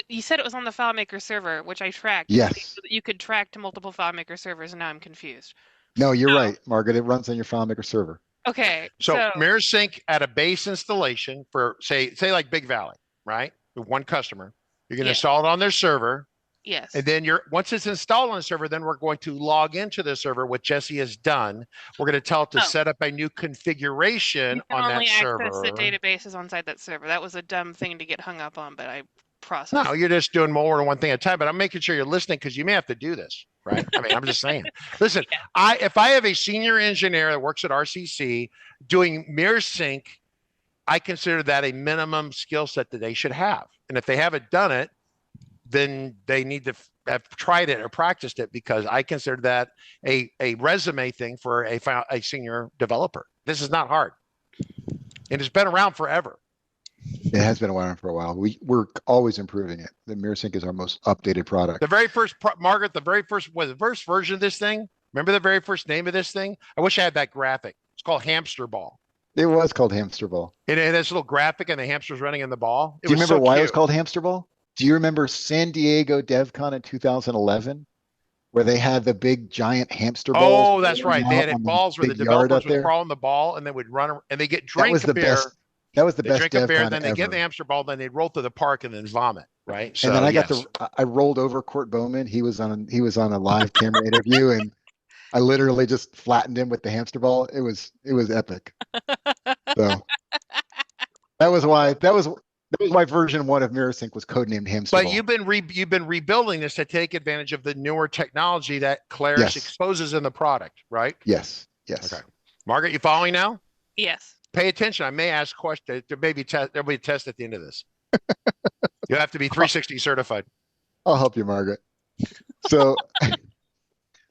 You said it was on the FileMaker server, which I tracked. Yes. You could track to multiple FileMaker servers, and now I'm confused. No, you're right, Margaret. It runs on your FileMaker server. Okay, So mirror sync at a base installation for say like Big Valley, right? With one customer, you're going to yes, install it on their server. yes. And then once it's installed on the server, then we're going to log into the server, what Jesse has done. We're going to tell it to set up a new configuration You can on that only access server. the databases inside that server. That was a dumb thing to get hung up on, but I processed. No, you're just doing more than one thing at a time, but I'm making sure you're listening because you may have to do this, right? I mean, I'm just saying. Listen, if I have a senior engineer that works at RCC doing mirror sync, I consider that a minimum skill set that they should have. And if they haven't done it, then they need to have tried it or practiced it, because I consider that a resume thing for a senior developer. This is not hard. And it's been around forever. It has been around for a while. We're always improving it. The MirrorSync is our most updated product. The very first, Margaret, the first version of this thing. Remember the very first name of this thing? I wish I had that graphic. It's called Hamster Ball. It was called Hamster Ball. It has this little graphic and the hamster's running in the ball. Do you remember why it was called Hamster Ball? Do you remember San Diego DevCon in 2011, where they had the big giant hamster balls? Oh, that's right. They had balls where the developers would crawl in the ball and they would run, and they get drink a beer. That was the best. Drink a beer, then they get the hamster ball, then they roll through the park and then vomit. Right. So, and then I rolled over Kurt Bowman. He was on a live camera interview, and I literally just flattened him with the hamster ball. It was epic. So that was why version 1 of MirrorSync was codenamed Hamster Ball. But you've been rebuilding this to take advantage of the newer technology that Claris exposes in the product, right? Yes. Okay. Margaret, you following now? Yes. Pay attention. I may ask questions. There'll be a test at the end of this. You have to be 360 certified. I'll help you, Margaret. So,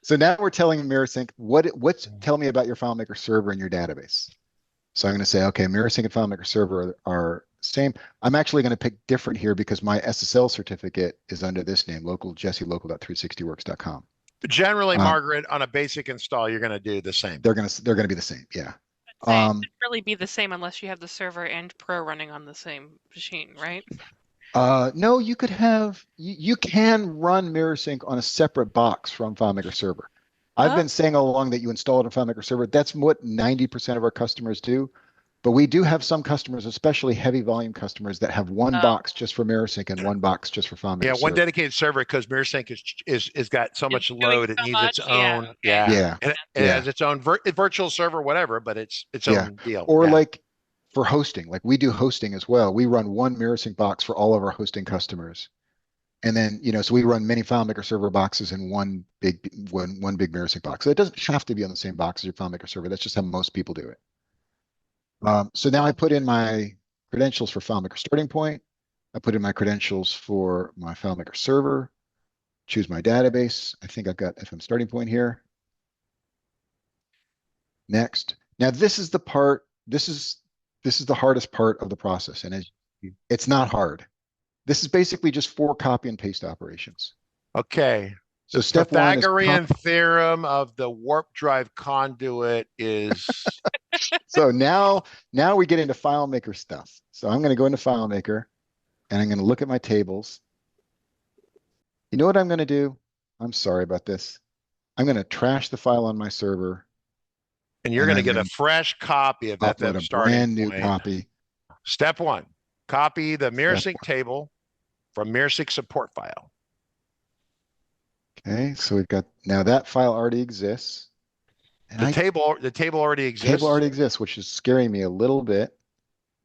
so now we're telling MirrorSync tell me about your FileMaker server and your database. So I'm going to say, okay, MirrorSync and FileMaker server are same. I'm actually going to pick different here because my SSL certificate is under this name, jesselocal.360works.com. Generally, Margaret, on a basic install, you're going to do the same. They're going to be the same. Yeah. It should really be the same unless you have the server and Pro running on the same machine, right? No, you could have, you can run MirrorSync on a separate box from FileMaker server. I've been saying all along that you install it on FileMaker server. That's what 90% of our customers do. But we do have some customers, especially heavy volume customers, that have one box just for MirrorSync and one box just for FileMaker. Yeah, one dedicated server, because MirrorSync is got so much load, it needs its own. Yeah. And it has its own virtual server, whatever, but it's its own deal. Or like for hosting, like we do hosting as well. We run one MirrorSync box for all of our hosting customers. And then, so we run many FileMaker server boxes in one big MirrorSync box. So it doesn't have to be on the same box as your FileMaker server. That's just how most people do it. So now I put in my credentials for FileMaker starting point. I put in my credentials for my FileMaker server, choose my database. I think I've got FM starting point here. Next. Now this is the part, this is the hardest part of the process. And it's not hard. This is basically just 4 copy and paste operations. Okay. So step 1 is Pythagorean theorem of the warp drive conduit is. So now we get into FileMaker stuff. So I'm going to go into FileMaker and I'm going to look at my tables. You know what I'm going to do? I'm sorry about this. I'm going to trash the file on my server. And you're going to get a fresh copy of FM starting brand new copy. Step 1, copy the MirrorSync table from MirrorSync support file. Okay, so we've got, now that file already exists. And the table already exists. Table already exists, which is scaring me a little bit.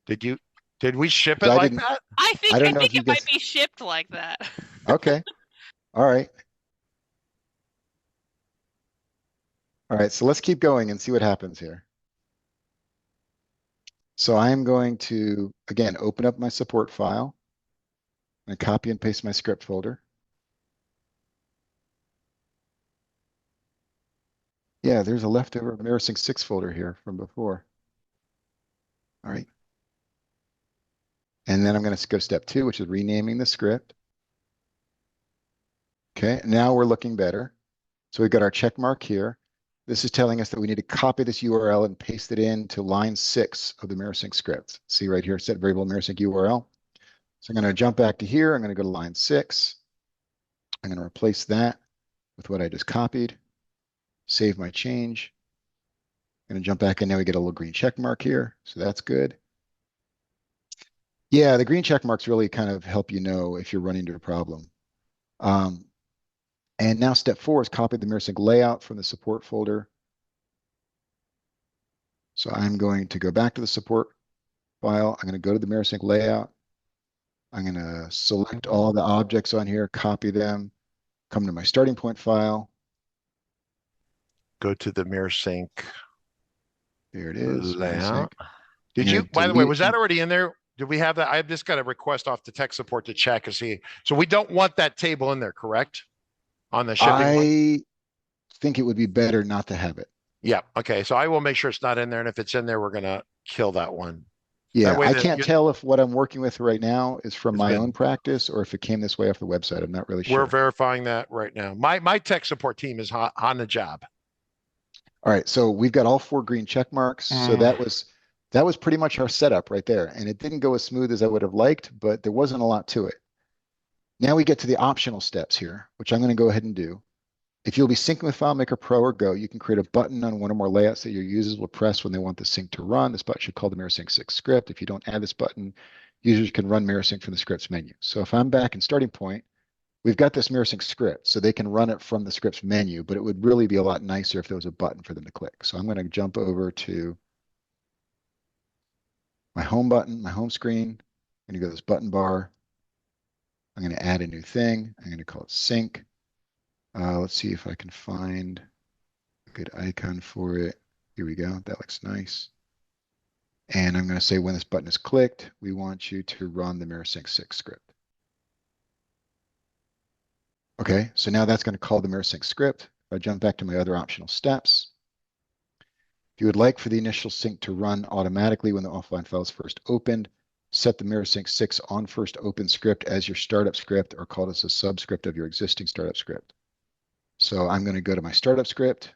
Did we ship it like that? I think it might be shipped like that. Okay. All right. All right, so let's keep going and see what happens here. So I'm going to, again, open up my support file and copy and paste my script folder. Yeah, there's a leftover MirrorSync 6 folder here from before. All right. And then I'm going to go to step 2, which is renaming the script. Okay, now we're looking better. So we've got our check mark here. This is telling us that we need to copy this URL and paste it into line 6 of the MirrorSync script. See right here, set variable MirrorSync URL. So I'm going to jump back to here. I'm going to go to line 6. I'm going to replace that with what I just copied. Save my change. Going to jump back in now. We get a little green check mark here. So that's good. Yeah, the green check marks really kind of help you know if you're running into a problem. And now step 4 is copy the MirrorSync layout from the support folder. So I'm going to go back to the support file. I'm going to go to the MirrorSync layout. I'm going to select all the objects on here, copy them, come to my starting point file. Go to the MirrorSync There it is. layout. MirrorSync. Did I'm you, gonna by the way, delete was that already in there? Did we have that? I've just got a request off the tech support to check and see. So we don't want that table in there, correct? On the shipping one? I think it would be better not to have it. Yeah. Okay. So I will make sure it's not in there. And if it's in there, we're going to kill that one. Yeah, That way I that can't you- tell if what I'm working with right now is from It's my been- own practice or if it came this way off the website. I'm not really We're sure. verifying that right now. My tech support team is on the job. All right, so we've got all 4 green check marks. So that was pretty much our setup right there. And it didn't go as smooth as I would have liked, but there wasn't a lot to it. Now we get to the optional steps here, which I'm going to go ahead and do. If you'll be syncing with FileMaker Pro or Go, you can create a button on one or more layouts that your users will press when they want the sync to run. This button should call the MirrorSync 6 script. If you don't add this button, users can run MirrorSync from the scripts menu. So if I'm back in starting point, we've got this MirrorSync script, so they can run it from the scripts menu, but it would really be a lot nicer if there was a button for them to click. So I'm going to jump over to my home button, my home screen. I'm going to go to this button bar. I'm going to add a new thing. I'm going to call it sync. Let's see if I can find a good icon for it. Here we go. That looks nice. And I'm going to say when this button is clicked, we want you to run the MirrorSync 6 script. Okay, so now that's going to call the MirrorSync script. If I jump back to my other optional steps, if you would like for the initial sync to run automatically when the offline file is first opened, set the MirrorSync 6 on first open script as your startup script or call it as a subscript of your existing startup script. So I'm going to go to my startup script.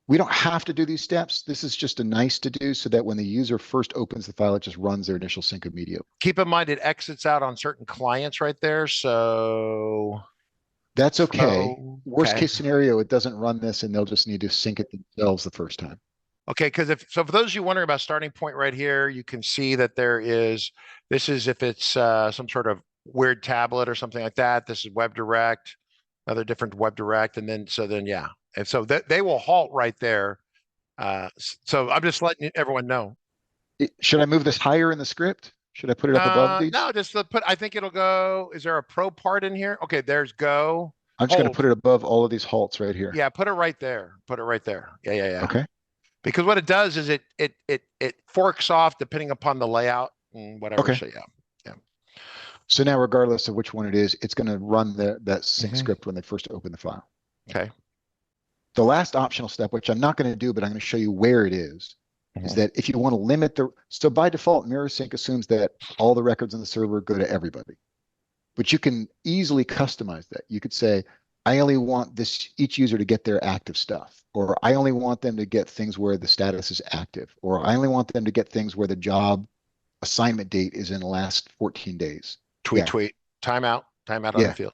We don't have to do these steps. This is just a nice to do so that when the user first opens the file, it just runs their initial sync immediately. Keep in mind it exits out on certain clients right there. So that's okay. Worst okay. case scenario, it doesn't run this and they'll just need to sync it themselves the first time. Okay, because so for those of you wondering about starting point right here, you can see that this is if it's some sort of weird tablet or something like that. This is WebDirect, another different WebDirect, and then yeah. And so they will halt right there. So I'm just letting everyone know. Should I move this higher in the script? Should I put it up above these? No, just I think it'll go. Is there a pro part in here? Okay, there's go. I'm just going to put it above all of these halts right here. Yeah, put it right there. Put it right there. Yeah. Okay. Because what it does is it forks off depending upon the layout and whatever. Okay. So yeah. So now regardless of which one it is, it's going to run that sync script when they first open the file. Okay. The last optional step, which I'm not going to do, but I'm going to show you where it is that if you want to limit so by default, MirrorSync assumes that all the records on the server go to everybody. But you can easily customize that. You could say, I only want each user to get their active stuff, or I only want them to get things where the status is active, or I only want them to get things where the job assignment date is in the last 14 days. Tweet, timeout on the field.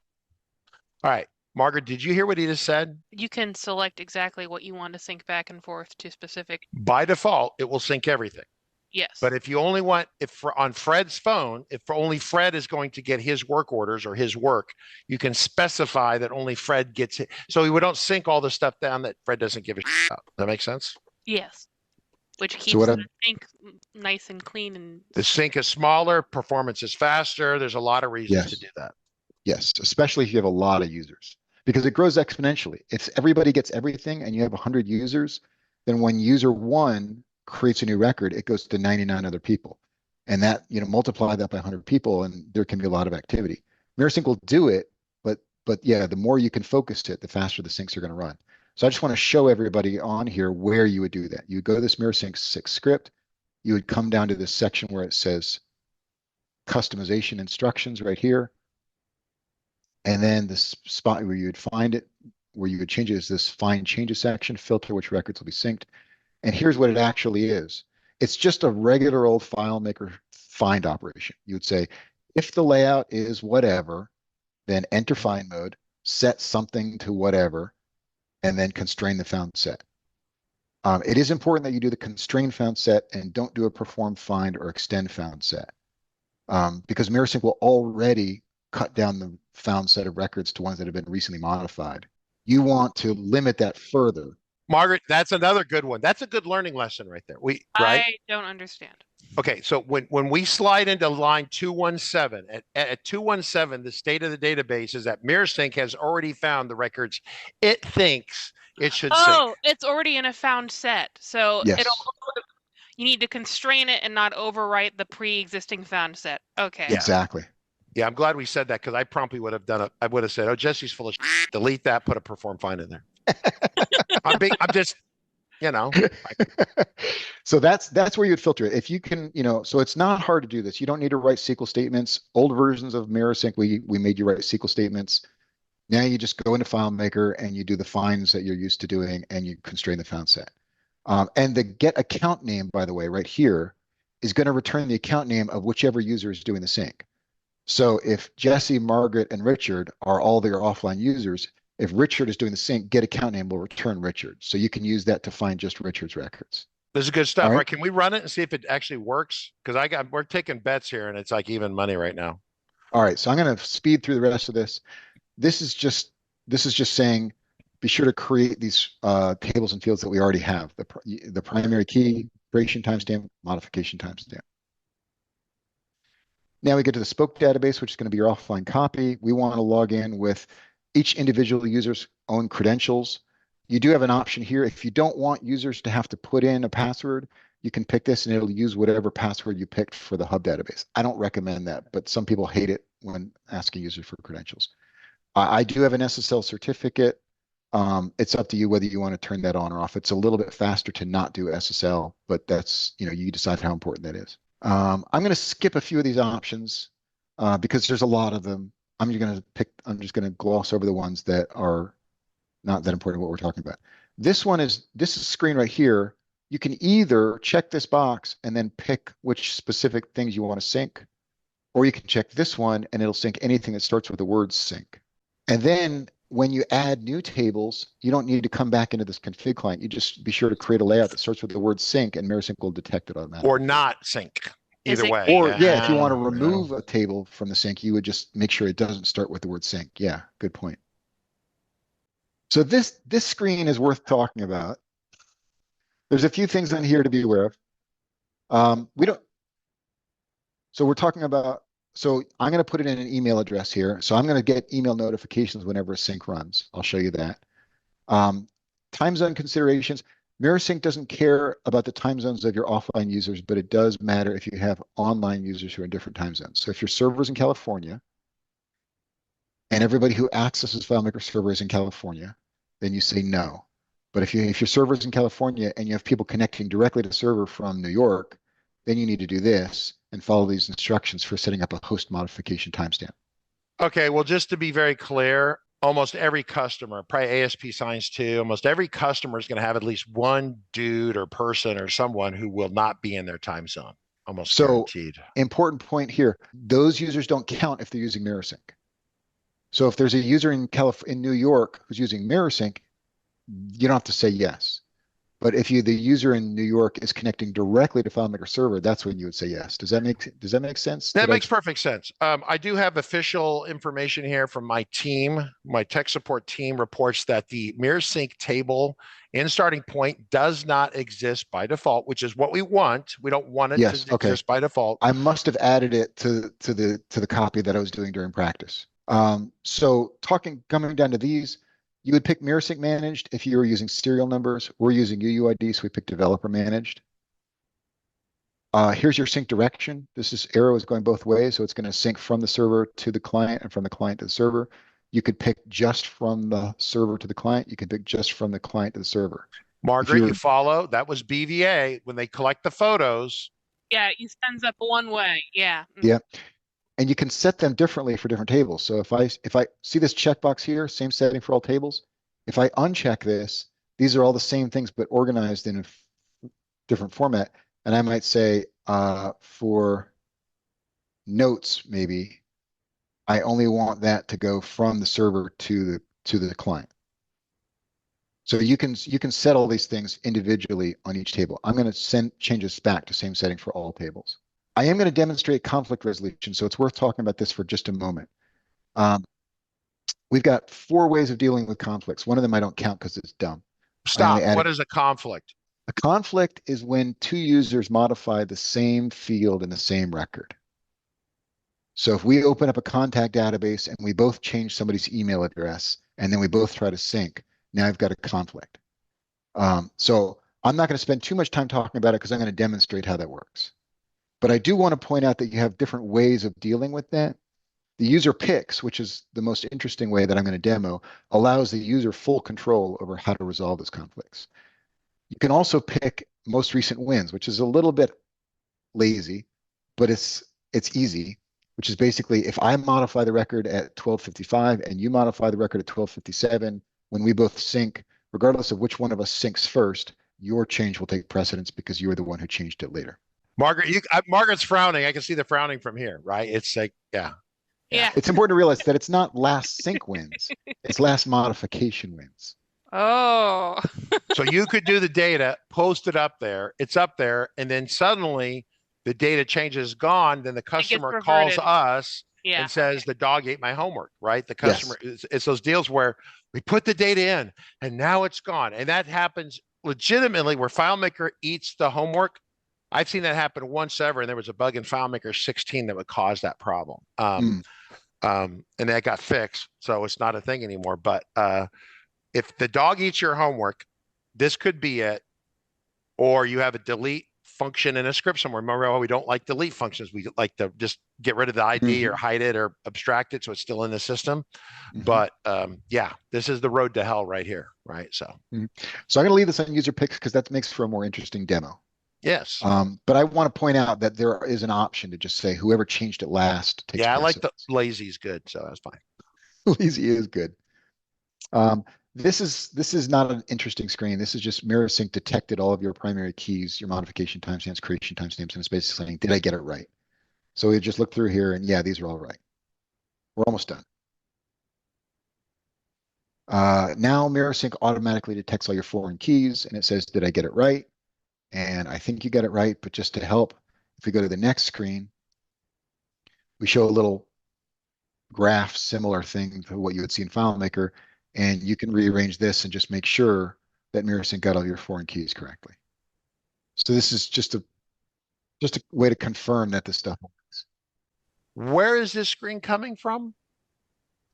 All right. Margaret, did you hear what he just said? You can select exactly what you want to sync back and forth to specific. By default, it will sync everything. Yes. But if you only want, on Fred's phone, if only Fred is going to get his work orders or his work, you can specify that only Fred gets it. So we don't sync all the stuff down that Fred doesn't give a shit about. Does that make sense? Yes. Which keeps the sync nice and clean. And the sync is smaller, performance is faster. There's a lot of reasons to do that. Yes, especially if you have a lot of users, because it grows exponentially. If everybody gets everything and you have 100 users, then when user 1 creates a new record, it goes to 99 other people. And that, multiply that by 100 people and there can be a lot of activity. MirrorSync will do it, but yeah, the more you can focus it, the faster the syncs are going to run. So I just want to show everybody on here where you would do that. You would go to this MirrorSync 6 script. You would come down to this section where it says customization instructions right here. And then the spot where you would find it, where you would change it is this find changes section, filter which records will be synced. And here's what it actually is. It's just a regular old FileMaker find operation. You would say, if the layout is whatever, then enter find mode, set something to whatever, and then constrain the found set. It is important that you do the constrain found set and don't do a perform find or extend found set, because MirrorSync will already cut down the found set of records to ones that have been recently modified. You want to limit that further. Margaret, that's another good one. That's a good learning lesson right there. Right? I don't understand. Okay, so when we slide into line 217, at 217, the state of the database is that MirrorSync has already found the records it thinks it should sync. Oh, it's already in a found set. So Yes. you need to constrain it and not overwrite the pre-existing found set. Okay. Yeah. Exactly. Yeah, I'm glad we said that because I promptly would have done it. I would have said, "Oh, Jesse's full of shit. Delete that. Put a perform find in there." I'm just, you know. So that's where you'd filter it. If you can, so it's not hard to do this. You don't need to write SQL statements. Old versions of MirrorSync, we made you write SQL statements. Now you just go into FileMaker and you do the finds that you're used to doing and you constrain the found set. And the get account name, by the way, right here is going to return the account name of whichever user is doing the sync. So if Jesse, Margaret, and Richard are all their offline users, if Richard is doing the sync, get account name will return Richard. So you can use that to find just Richard's records. This is good stuff. All All right. right, can we run it and see if it actually works? Because we're taking bets here, and it's like even money right now. All right, so I'm going to speed through the rest of this. This is just saying, be sure to create these tables and fields that we already have. The primary key, creation timestamp, modification timestamp. Now we get to the spoke database, which is going to be your offline copy. We want to log in with each individual user's own credentials. You do have an option here. If you don't want users to have to put in a password, you can pick this and it'll use whatever password you picked for the hub database. I don't recommend that, but some people hate it when asking users for credentials. I do have an SSL certificate. It's up to you whether you want to turn that on or off. It's a little bit faster to not do SSL, but that's, you decide how important that is. I'm going to skip a few of these options because there's a lot of them. I'm just going to gloss over the ones that are not that important what we're talking about. This screen right here. You can either check this box and then pick which specific things you want to sync, or you can check this one and it'll sync anything that starts with the word sync. And then when you add new tables, you don't need to come back into this config client. You just be sure to create a layout that starts with the word sync and MirrorSync will detect it automatically. Or not sync. Either way. Or yeah, if you want to remove a table from the sync, you would just make sure it doesn't start with the word sync. Yeah, good point. So this screen is worth talking about. There's a few things on here to be aware of. So we're talking about, so I'm going to put it in an email address here. So I'm going to get email notifications whenever a sync runs. I'll show you that. Time zone considerations. MirrorSync doesn't care about the time zones of your offline users, but it does matter if you have online users who are in different time zones. So if your server's in California and everybody who accesses FileMaker server is in California, then you say no. But if your server is in California and you have people connecting directly to the server from New York, then you need to do this and follow these instructions for setting up a host modification timestamp. Okay, well, just to be very clear, almost every customer, probably ASP signs too, almost every customer is going to have at least one dude or person or someone who will not be in their time zone. Almost guaranteed. Important point here. Those users don't count if they're using MirrorSync. So if there's a user in New York who's using MirrorSync, you don't have to say yes. But if the user in New York is connecting directly to FileMaker server, that's when you would say yes. Does that make sense? That makes perfect sense. I do have official information here from my team. My tech support team reports that the MirrorSync table in starting point does not exist by default, which is what we want. We don't want it to exist by default. I must have added it to the copy that I was doing during practice. So coming down to these. You would pick MirrorSync managed if you were using serial numbers. We're using UUID, so we pick developer managed. Here's your sync direction. This arrow is going both ways, so it's going to sync from the server to the client and from the client to the server. You could pick just from the server to the client. You could pick just from the client to the server. Margaret, you follow? That was BVA. When they collect the photos. Yeah, it sends up one way. Yeah. Yeah. And you can set them differently for different tables. So if I see this checkbox here, same setting for all tables. If I uncheck this, these are all the same things, but organized in a different format. And I might say for notes, maybe, I only want that to go from the server to the client. So you can set all these things individually on each table. I'm going to change this back to same setting for all tables. I am going to demonstrate conflict resolution, so it's worth talking about this for just a moment. We've got 4 ways of dealing with conflicts. One of them I don't count because it's dumb. Stop. What is a conflict? A conflict is when 2 users modify the same field in the same record. So if we open up a contact database and we both change somebody's email address and then we both try to sync, now I've got a conflict. So I'm not going to spend too much time talking about it because I'm going to demonstrate how that works. But I do want to point out that you have different ways of dealing with that. The user picks, which is the most interesting way that I'm going to demo, allows the user full control over how to resolve those conflicts. You can also pick most recent wins, which is a little bit lazy, but it's easy, which is basically if I modify the record at 12:55 and you modify the record at 12:57, when we both sync, regardless of which one of us syncs first, your change will take precedence because you were the one who changed it later. Margaret, Margaret's frowning. I can see the frowning from here, right? It's like, yeah. It's important to realize that it's not last sync wins. It's last modification wins. Oh. So you could do the data, post it up there, it's up there, and then suddenly the data change is gone. Then the customer calls us and says, the dog ate my homework, right? The customer, it's those deals where we put the data in and now it's gone. And that happens legitimately where FileMaker eats the homework. I've seen that happen once ever, and there was a bug in FileMaker 16 that would cause that problem. And that got fixed, so it's not a thing anymore. But if the dog eats your homework, this could be it. Or you have a delete function in a script somewhere. Remember, we don't like delete functions. We like to just get rid of the ID or hide it or abstract it so it's still in the system. But yeah, this is the road to hell right here, right? So so I'm going to leave this on user picks because that makes for a more interesting demo. Yes. But I want to point out that there is an option to just say whoever changed it last takes precedence. I like the lazy is good, so that's fine. Lazy is good. This is not an interesting screen. This is just MirrorSync detected all of your primary keys, your modification timestamps, creation timestamps, and it's basically saying, did I get it right? So we just look through here and yeah, these are all right. We're almost done. Now MirrorSync automatically detects all your foreign keys and it says, did I get it right? And I think you got it right, but just to help, if we go to the next screen, we show a little graph, similar thing to what you would see in FileMaker, and you can rearrange this and just make sure that MirrorSync got all your foreign keys correctly. So this is just a way to confirm that this stuff works. Where is this screen coming from?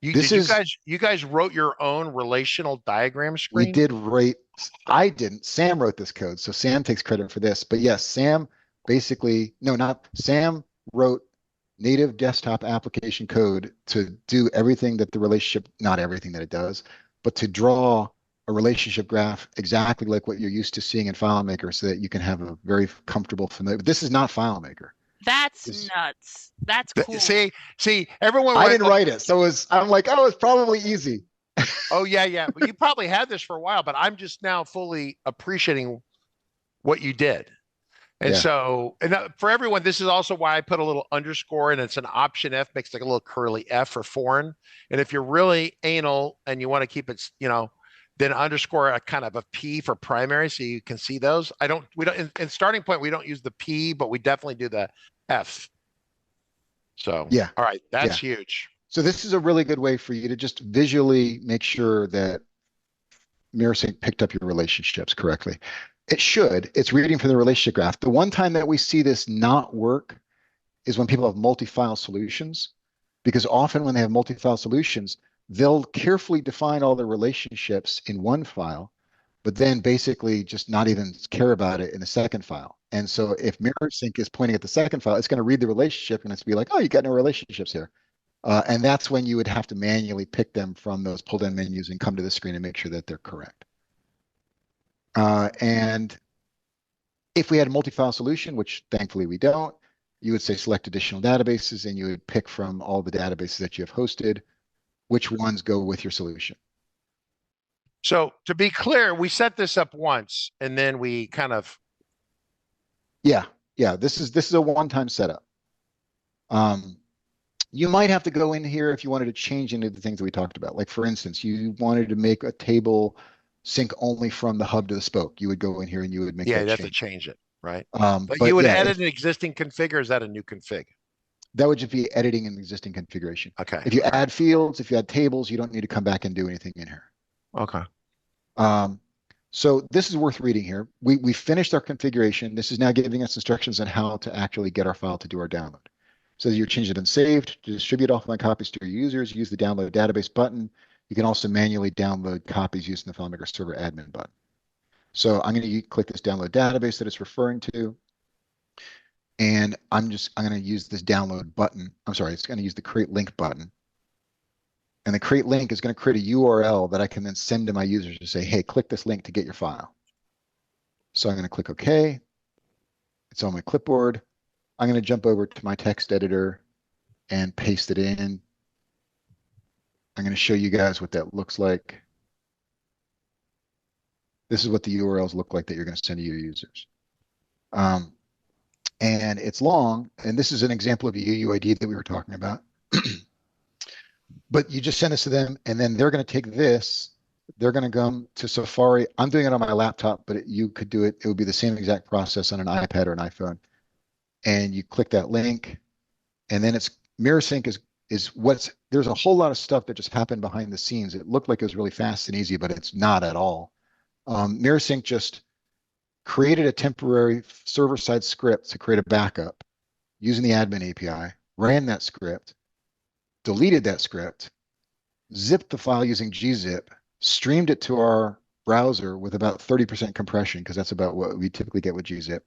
You guys wrote your own relational diagram screen? We did write. I didn't. Sam wrote this code, so Sam takes credit for this. But yes, Sam Sam wrote native desktop application code to do everything that the relationship, not everything that it does, but to draw a relationship graph exactly like what you're used to seeing in FileMaker so that you can have a very comfortable, familiar. But this is not FileMaker. That's nuts. That's cool. See, everyone. I didn't write it, so I'm like, oh, it's probably easy. Oh yeah. Well, you probably had this for a while, but I'm just now fully appreciating what you did. And so, for everyone, this is also why I put a little underscore, and it's an option F, makes like a little curly F for foreign. And if you're really anal and you want to keep it, then underscore a kind of a P for primary, so you can see those. We don't in starting point, we don't use the P, but we definitely do the F. So yeah, all right, that's huge. So this is a really good way for you to just visually make sure that MirrorSync picked up your relationships correctly. It should. It's reading from the relationship graph. The one time that we see this not work is when people have multi-file solutions, because often when they have multi-file solutions, they'll carefully define all the relationships in one file, but then basically just not even care about it in the second file. And so if MirrorSync is pointing at the second file, it's going to read the relationship and it's be like, oh, you got no relationships here. And that's when you would have to manually pick them from those pull-down menus and come to the screen and make sure that they're correct. And if we had a multi-file solution, which thankfully we don't, you would say select additional databases and you would pick from all the databases that you have hosted, which ones go with your solution. So to be clear, we set this up once and then we kind of. Yeah. This is a one-time setup. You might have to go in here if you wanted to change any of the things that we talked about. Like for instance, you wanted to make a table sync only from the hub to the spoke. You would go in here and you would make Yeah, that you have to change. change it, right? But you would yeah, edit an existing config, or is that a new config? that would just be editing an existing configuration. Okay. If you all right. add fields, if you add tables, you don't need to come back and do anything in here. Okay. So this is worth reading here. We finished our configuration. This is now giving us instructions on how to actually get our file to do our download. So you're changed it and saved, to distribute offline copies to your users, use the download database button. You can also manually download copies using the FileMaker server admin button. So I'm going to click this download database that it's referring to. And I'm going to use this download button. I'm sorry, it's going to use the create link button. And the create link is going to create a URL that I can then send to my users to say, hey, click this link to get your file. So I'm going to click OK. It's on my clipboard. I'm going to jump over to my text editor and paste it in. I'm going to show you guys what that looks like. This is what the URLs look like that you're going to send to your users. And it's long, and this is an example of a UUID that we were talking about. But you just send this to them, and then they're going to take this. They're going to go to Safari. I'm doing it on my laptop, but you could do it. It would be the same exact process on an iPad or an iPhone. And you click that link, and then it's mirror sync is what's, there's a whole lot of stuff that just happened behind the scenes. It looked like it was really fast and easy, but it's not at all. Mirror sync just created a temporary server-side script to create a backup using the admin API, ran that script, deleted that script, zipped the file using gzip, streamed it to our browser with about 30% compression, because that's about what we typically get with gzip.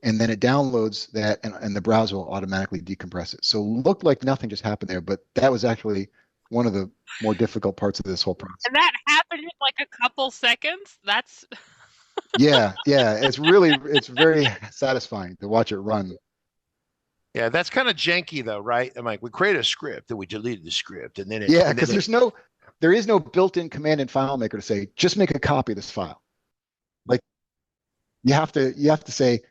And then it downloads that, and the browser will automatically decompress it. So it looked like nothing just happened there, but that was actually one of the more difficult parts of this whole process. And that happened in like a couple seconds. That's yeah, it's very satisfying to watch it run. Yeah, that's kind of janky though, right? I'm like, we created a script and we deleted the script, and then it, yeah, because there is no built-in command in FileMaker to say just make a copy of this file. Like you have to say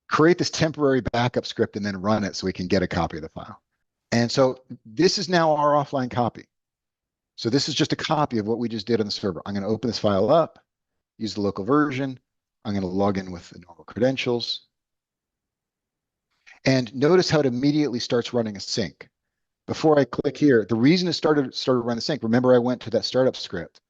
create this temporary backup script and then run it so we can get a copy of the file. And so this is now our offline copy. So this is just a copy of what we just did on the server. I'm going to open this file up, use the local version. I'm going to log in with the normal credentials. And notice how it immediately starts running a sync. Before I click here, the reason it started running the sync, remember I went to that startup script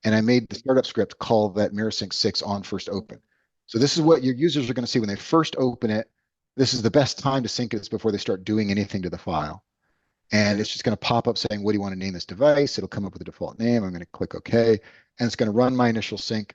and I made the startup script call that mirror sync 6 on first open. So this is what your users are going to see when they first open it. This is the best time to sync it before they start doing anything to the file. And it's just going to pop up saying, what do you want to name this device? It'll come up with a default name. I'm going to click OK. And it's going to run my initial sync.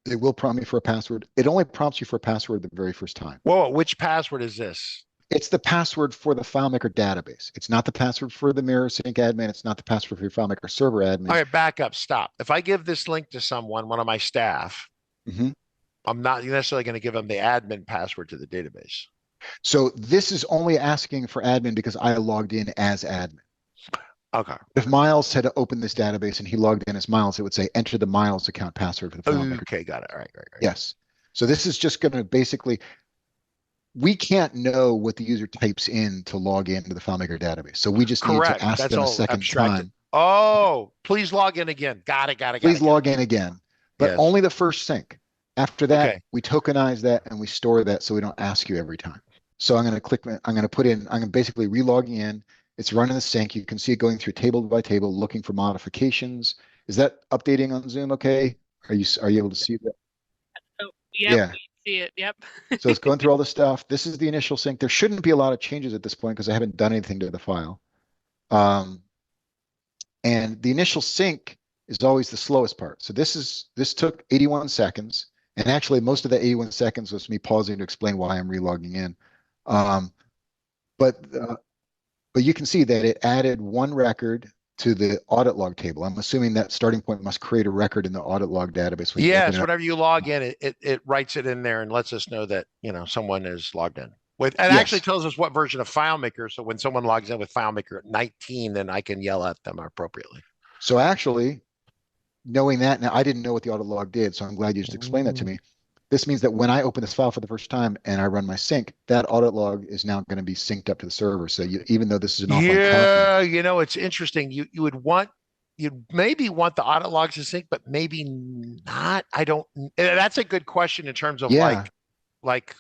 It will prompt me for a password. It only prompts you for a password the very first time. Whoa, which password is this? It's the password for the FileMaker database. It's not the password for the mirror sync admin. It's not the password for your FileMaker server admin. All right, back up, stop. If I give this link to someone, one of my staff, I'm not necessarily going to give them the admin password to the database. So this is only asking for admin because I logged in as admin. Okay. If Miles had to open this database and he logged in as Miles, it would say enter the Miles account password for the FileMaker. Okay, got it. All right. Yes. So this is just going to basically, we can't know what the user types in to log into the FileMaker database. So we just need to ask them a second time. Oh, please log in again. Got it. Please log in again. But only the first sync. After that, we tokenize that and we store that so we don't ask you every time. So I'm going to click, I'm going to basically re-logging in. It's running the sync. You can see it going through table by table, looking for modifications. Is that updating on Zoom okay? Are you able to see that? Oh, yeah. We see it. Yep. So it's going through all the stuff. This is the initial sync. There shouldn't be a lot of changes at this point because I haven't done anything to the file. And the initial sync is always the slowest part. So this took 81 seconds. And actually, most of the 81 seconds was me pausing to explain why I'm re-logging in. But you can see that it added one record to the audit log table. I'm assuming that starting point must create a record in the audit log database. Yes, whenever you log in, it writes it in there and lets us know that someone is logged in. It actually tells us what version of FileMaker. So when someone logs in with FileMaker 19, then I can yell at them appropriately. So actually, knowing that, now I didn't know what the audit log did, so I'm glad you just explained that to me. This means that when I open this file for the first time and I run my sync, that audit log is now going to be synced up to the server. So even though this is an offline copy, it's interesting. You would want you'd maybe want the audit logs to sync, but maybe not. I don't. That's a good question in terms of Yeah. like,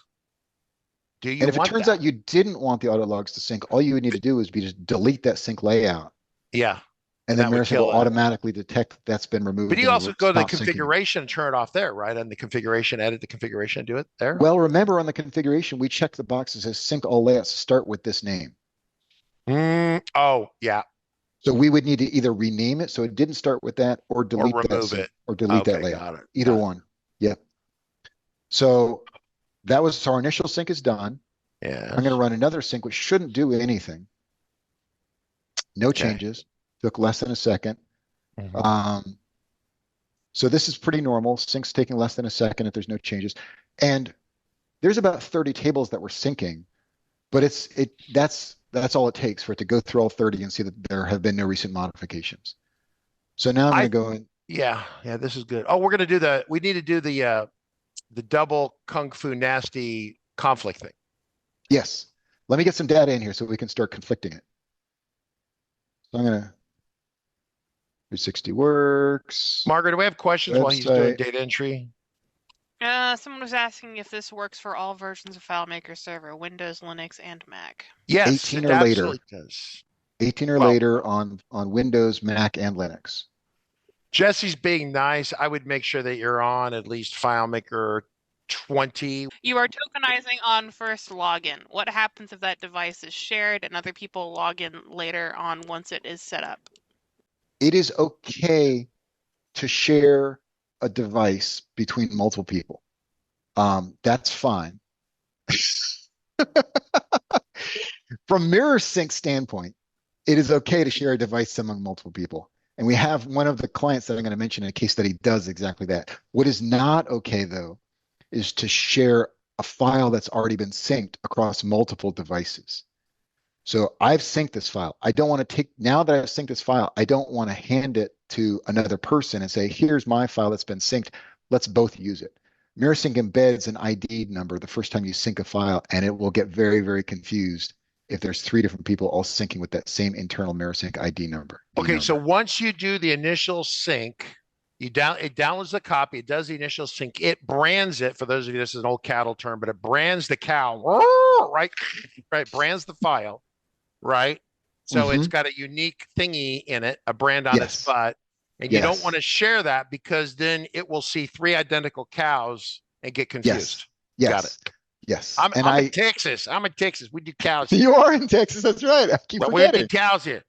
do you And if it want turns that? out you didn't want the audit logs to sync, all you would need to do is just delete that sync layout. Yeah. And And then that would MirrorSync will kill it. automatically detect that's been removed. But you and also will go to the stop syncing. configuration and turn it off there, right? On the configuration, edit the configuration, and do it there. Well, remember on the configuration, we checked the box that says sync all layouts to start with this name. Oh, yeah. So we would need to either rename it so it didn't start with that, or delete that remove sync, it. or delete that Okay, layout. got it. Either Got it. one. Yep. So that was, so our initial sync is done. Yeah. I'm going to run another sync, which shouldn't do anything. No Okay. changes. Took less than a second. Mhm. So this is pretty normal. Sync's taking less than a second if there's no changes. And there's about 30 tables that we're syncing, but that's all it takes for it to go through all 30 and see that there have been no recent modifications. So now I'm going to go in. Yeah, this is good. Oh, we need to do the double kung fu nasty conflict thing. Yes. Let me get some data in here so we can start conflicting it. So I'm going to 360Works. Margaret, do we have questions while he's doing Website. data entry? Someone was asking if this works for all versions of FileMaker Server, Windows, Linux, and Mac. Yes, 18 it or later. absolutely does. 18 or Well- later on Windows, Mac, and Linux. Jesse's being nice. I would make sure that you're on at least FileMaker 20. You are tokenizing on first login. What happens if that device is shared and other people log in later on once it is set up? It is okay to share a device between multiple people. That's fine. From MirrorSync standpoint, it is okay to share a device among multiple people. And we have one of the clients that I'm going to mention in a case study does exactly that. What is not okay, though, is to share a file that's already been synced across multiple devices. So I've synced this file. I don't want to now that I've synced this file, I don't want to hand it to another person and say, here's my file that's been synced. Let's both use it. MirrorSync embeds an ID number the first time you sync a file, and it will get very, very confused if there's 3 different people all syncing with that same internal MirrorSync ID number. Okay, so once you do the initial sync, it downloads the copy, it does the initial sync, it brands it. For those of you, this is an old cattle term, but it brands the cow, right? Right, brands the file, right? So it's got a unique thingy in it, a brand on its butt, and you don't want to share that because then it will see 3 identical cows and get confused. Yes. Got it. Yes. I'm in Texas. I'm in Texas. We do cows. You are in Texas. That's right. I keep forgetting. We do cows here.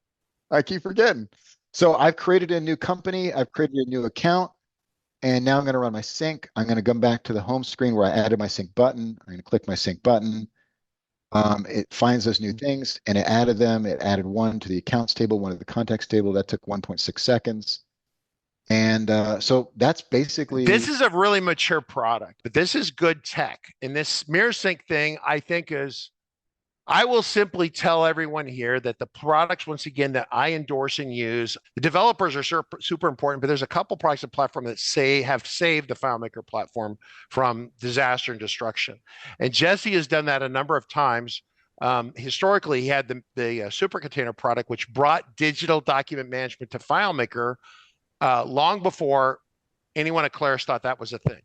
I keep forgetting. So I've created a new company. I've created a new account. And now I'm going to run my sync. I'm going to come back to the home screen where I added my sync button. I'm going to click my sync button. It finds those new things and it added them. It added one to the accounts table, one to the contacts table. That took 1.6 seconds. And so that's basically. This is a really mature product, but this is good tech. And this MirrorSync thing, I think I will simply tell everyone here that the products, once again, that I endorse and use, the developers are super important, but there's a couple products and platforms that have saved the FileMaker platform from disaster and destruction. And Jesse has done that a number of times. Historically, he had the Super Container product, which brought digital document management to FileMaker long before anyone at Claris thought that was a thing.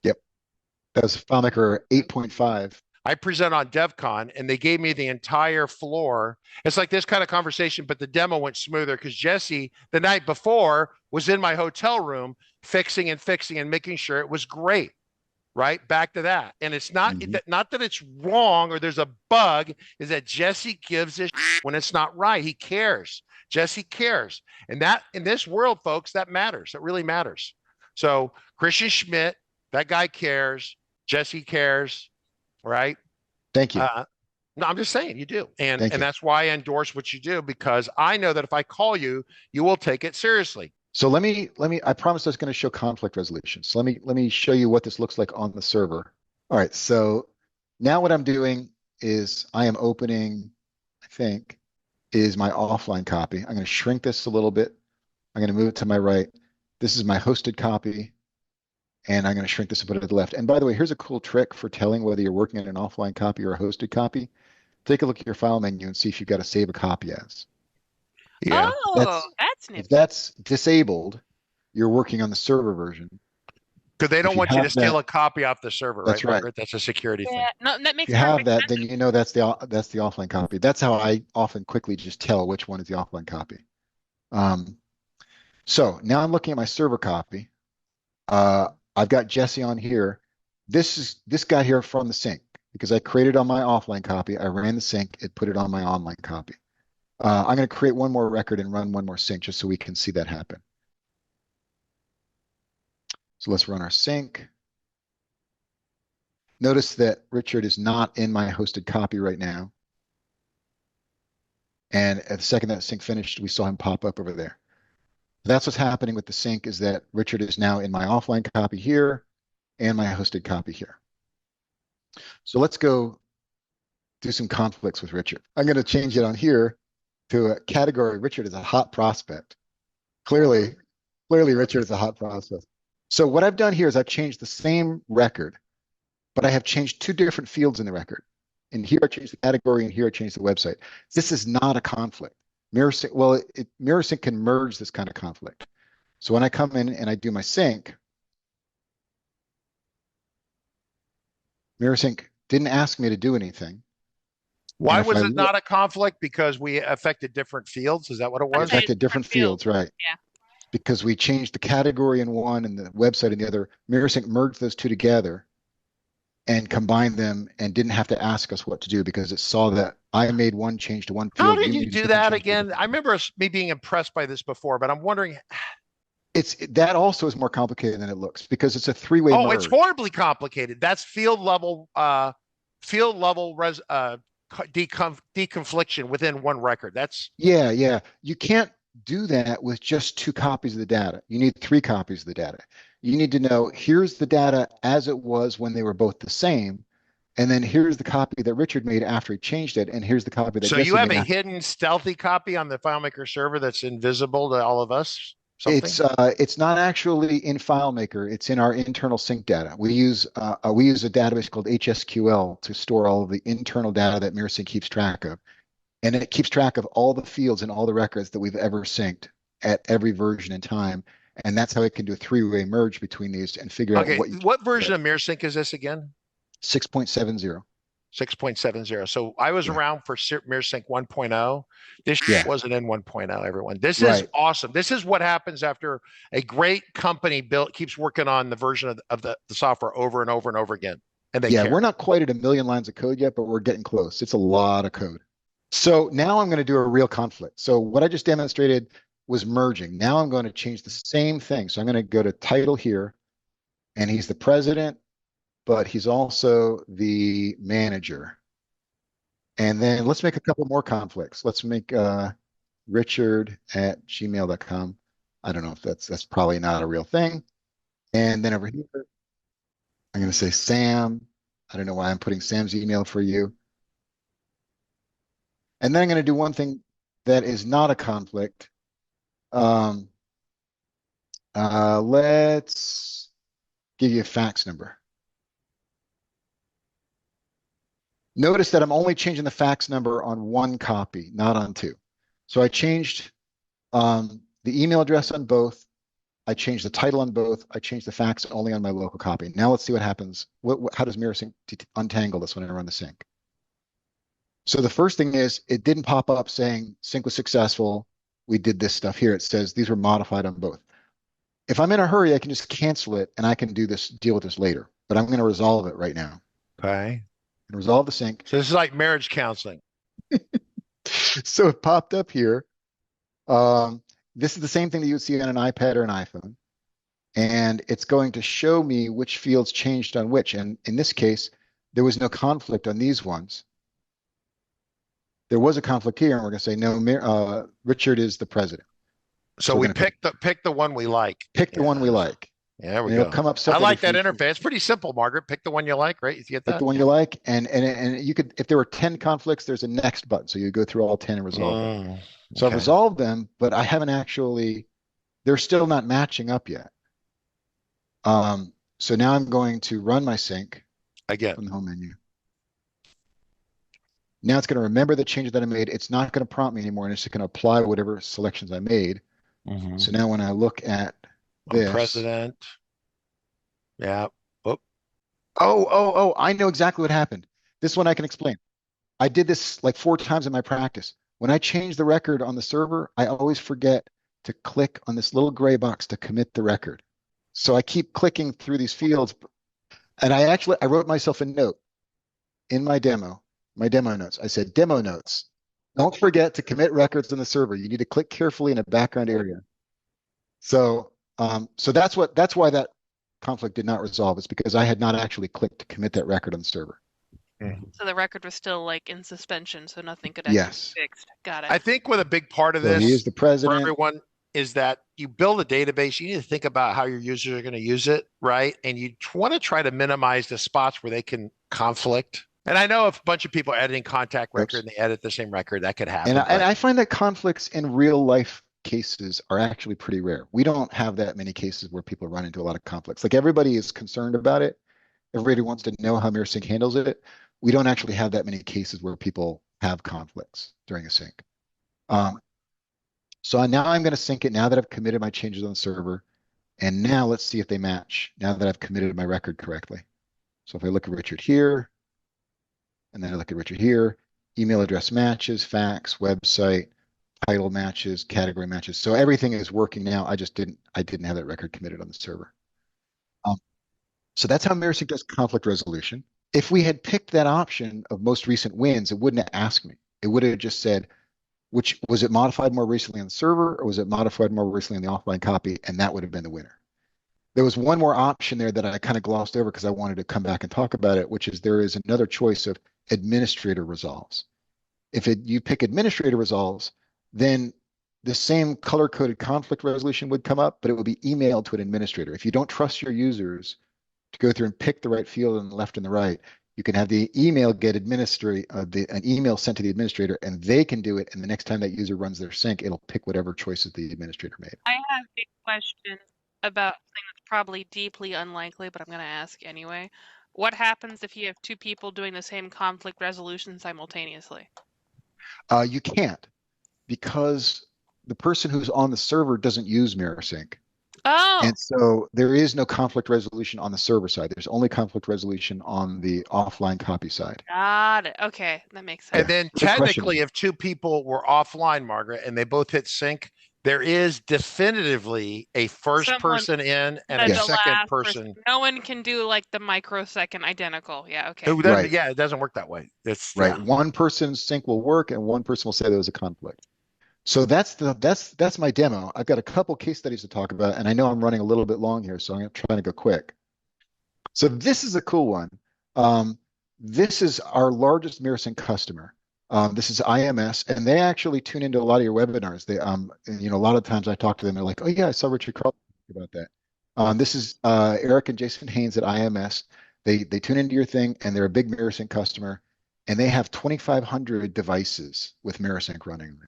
Yep. That was FileMaker 8.5. I present on DevCon and they gave me the entire floor. It's like this kind of conversation, but the demo went smoother because Jesse, the night before, was in my hotel room fixing and making sure it was great. Right? Back to that. And it's not, not that it's wrong or there's a bug, is that Jesse gives a when it's not right. He cares. Jesse cares. And that in this world, folks, that matters. That really matters. So Christian Schmidt, that guy cares. Jesse cares. Right? Thank you. No, I'm just saying you do. And that's why I endorse what you do, because I know that if I call you, you will take it seriously. So let me, I promised I was going to show conflict resolution. So let me show you what this looks like on the server. All right. So now what I'm doing is I am opening, I think, is my offline copy. I'm going to shrink this a little bit. I'm going to move it to my right. This is my hosted copy. And I'm going to shrink this a bit to the left. And by the way, here's a cool trick for telling whether you're working on an offline copy or a hosted copy. Take a look at your file menu and see if you've got to save a copy as. Yeah. Oh, that's If nifty. that's disabled, you're working on the server version. Because they If don't you want you to have steal that, a copy off the server, right, that's right. Margaret? That's a security thing. Yeah, no, that If makes you have perfect that, sense. then you know that's the offline copy. That's how I often quickly just tell which one is the offline copy. So now I'm looking at my server copy. I've got Jesse on here. This guy here from the sync because I created on my offline copy. I ran the sync. It put it on my online copy. I'm going to create one more record and run one more sync just so we can see that happen. So let's run our sync. Notice that Richard is not in my hosted copy right now. And at the second that sync finished, we saw him pop up over there. That's what's happening with the sync is that Richard is now in my offline copy here and my hosted copy here. So let's go do some conflicts with Richard. I'm going to change it on here to a category. Richard is a hot prospect. Clearly Richard is a hot prospect. So what I've done here is I've changed the same record, but I have changed two different fields in the record. And here I changed the category and here I changed the website. This is not a conflict. MirrorSync, well, MirrorSync can merge this kind of conflict. So when I come in and I do my sync, MirrorSync didn't ask me to do anything. Why was it not a conflict? Because we affected different fields. Is that what it was? Affected different fields, right? Yeah. Because we changed the category in one and the website in the other. MirrorSync merged those two together and combined them and didn't have to ask us what to do because it saw that I made one change to one field. How did you do that again? I remember me being impressed by this before, but I'm wondering. That also is more complicated than it looks because it's a three-way merge. It's horribly complicated. That's field level deconfliction within one record. That's yeah. You can't do that with just two copies of the data. You need three copies of the data. You need to know here's the data as it was when they were both the same, and then here's the copy that Richard made after he changed it, and here's the copy that. So you have a hidden stealthy copy on the FileMaker server that's invisible to all of us. Something? It's not actually in FileMaker. It's in our internal sync data. We use a database called HSQL to store all of the internal data that MirrorSync keeps track of, and it keeps track of all the fields and all the records that we've ever synced at every version in time, and that's how it can do a three-way merge between these and figure out what version of MirrorSync is this again? 6.70. 6.70. So I was around for MirrorSync 1.0. This wasn't in 1.0, everyone. This is awesome. This is what happens after a great company keeps working on the version of the software over and over and over again. And we're not quite at 1 million lines of code yet, but we're getting close. It's a lot of code. So now I'm going to do a real conflict. So what I just demonstrated was merging. Now I'm going to change the same thing. So I'm going to go to title here, and he's the president, but he's also the manager. And then let's make a couple more conflicts. Let's make richard@gmail.com. I don't know if that's probably not a real thing. And then over here, I'm going to say Sam. I don't know why I'm putting Sam's email for you. And then I'm going to do one thing that is not a conflict. Let's give you a fax number. Notice that I'm only changing the fax number on one copy, not on two. So I changed the email address on both. I changed the title on both. I changed the fax only on my local copy. Now let's see what happens. How does MirrorSync untangle this when I run the sync? So the first thing is it didn't pop up saying sync was successful. We did this stuff here. It says these were modified on both. If I'm in a hurry, I can just cancel it and I can deal with this later. But I'm going to resolve it right now. Okay. And resolve the sync. So this is like marriage counseling. So it popped up here. This is the same thing that you would see on an iPad or an iPhone. And it's going to show me which fields changed on which. And in this case, there was no conflict on these ones. There was a conflict here, and we're going to say, no, Richard is the president. So we pick the one we like. Pick the one we like. Yeah, there we go. Come up I like that interface. It's pretty simple, Margaret. Pick the one you like, right? You get that? Pick the one you like, and you could, if there were 10 conflicts, there's a next button. So you go through all 10 and resolve them. So I've resolved them, but I haven't actually, they're still not matching up yet. So now I'm going to run my sync again from the home menu. Now it's going to remember the changes that I made. It's not going to prompt me anymore, and it's just going to apply whatever selections I made. So now when I look at this, president. Yeah. I know exactly what happened. This one I can explain. I did this like 4 times in my practice. When I change the record on the server, I always forget to click on this little gray box to commit the record. So I keep clicking through these fields, and I wrote myself a note in my demo notes. I said, demo notes. Don't forget to commit records on the server. You need to click carefully in a background area. So that's why that conflict did not resolve. It's because I had not actually clicked to commit that record on the server. So the record was still like in suspension, so nothing could actually be fixed. Got it. I think with a big part of So this he is the president. for everyone is that you build a database, you need to think about how your users are going to use it, right? And you want to try to minimize the spots where they can conflict. And I know if a bunch of people are editing contact record and they edit the same record, that could happen. And I find that conflicts in real life cases are actually pretty rare. We don't have that many cases where people run into a lot of conflicts. Like everybody is concerned about it. Everybody wants to know how MirrorSync handles it. We don't actually have that many cases where people have conflicts during a sync. So now I'm going to sync it now that I've committed my changes on the server. And now let's see if they match now that I've committed my record correctly. So if I look at Richard here, and then I look at Richard here, email address matches, fax, website, title matches, category matches. So everything is working now. I didn't have that record committed on the server. So that's how MirrorSync does conflict resolution. If we had picked that option of most recent wins, it wouldn't have asked me. It would have just said, which was it modified more recently on the server, or was it modified more recently on the offline copy? And that would have been the winner. There was one more option there that I kind of glossed over because I wanted to come back and talk about it, which is there is another choice of administrator resolves. If you pick administrator resolves, then the same color-coded conflict resolution would come up, but it would be emailed to an administrator. If you don't trust your users to go through and pick the right field on the left and the right, you can have the email get an email sent to the administrator, and they can do it. And the next time that user runs their sync, it'll pick whatever choices the administrator made. I have a question about something that's probably deeply unlikely, but I'm going to ask anyway. What happens if you have 2 people doing the same conflict resolution simultaneously? You can't, because the person who's on the server doesn't use MirrorSync. Oh. And so there is no conflict resolution on the server side. There's only conflict resolution on the offline copy side. Got it. Okay, that makes sense. And then technically, if 2 people were offline, Margaret, and they both hit sync, there is definitively a first person in and a second person. No one can do like the microsecond identical. Yeah, okay. Yeah, it doesn't work that way. It's right. One person's sync will work, and one person will say there was a conflict. So that's my demo. I've got a couple case studies to talk about, and I know I'm running a little bit long here, so I'm trying to go quick. So this is a cool one. This is our largest MirrorSync customer. This is IMS, and they actually tune into a lot of your webinars. They, a lot of times I talk to them, they're like, "Oh yeah, I saw Richard Carl about that." This is Eric and Jason Haynes at IMS. They tune into your thing, and they're a big MirrorSync customer, and they have 2,500 devices with MirrorSync running.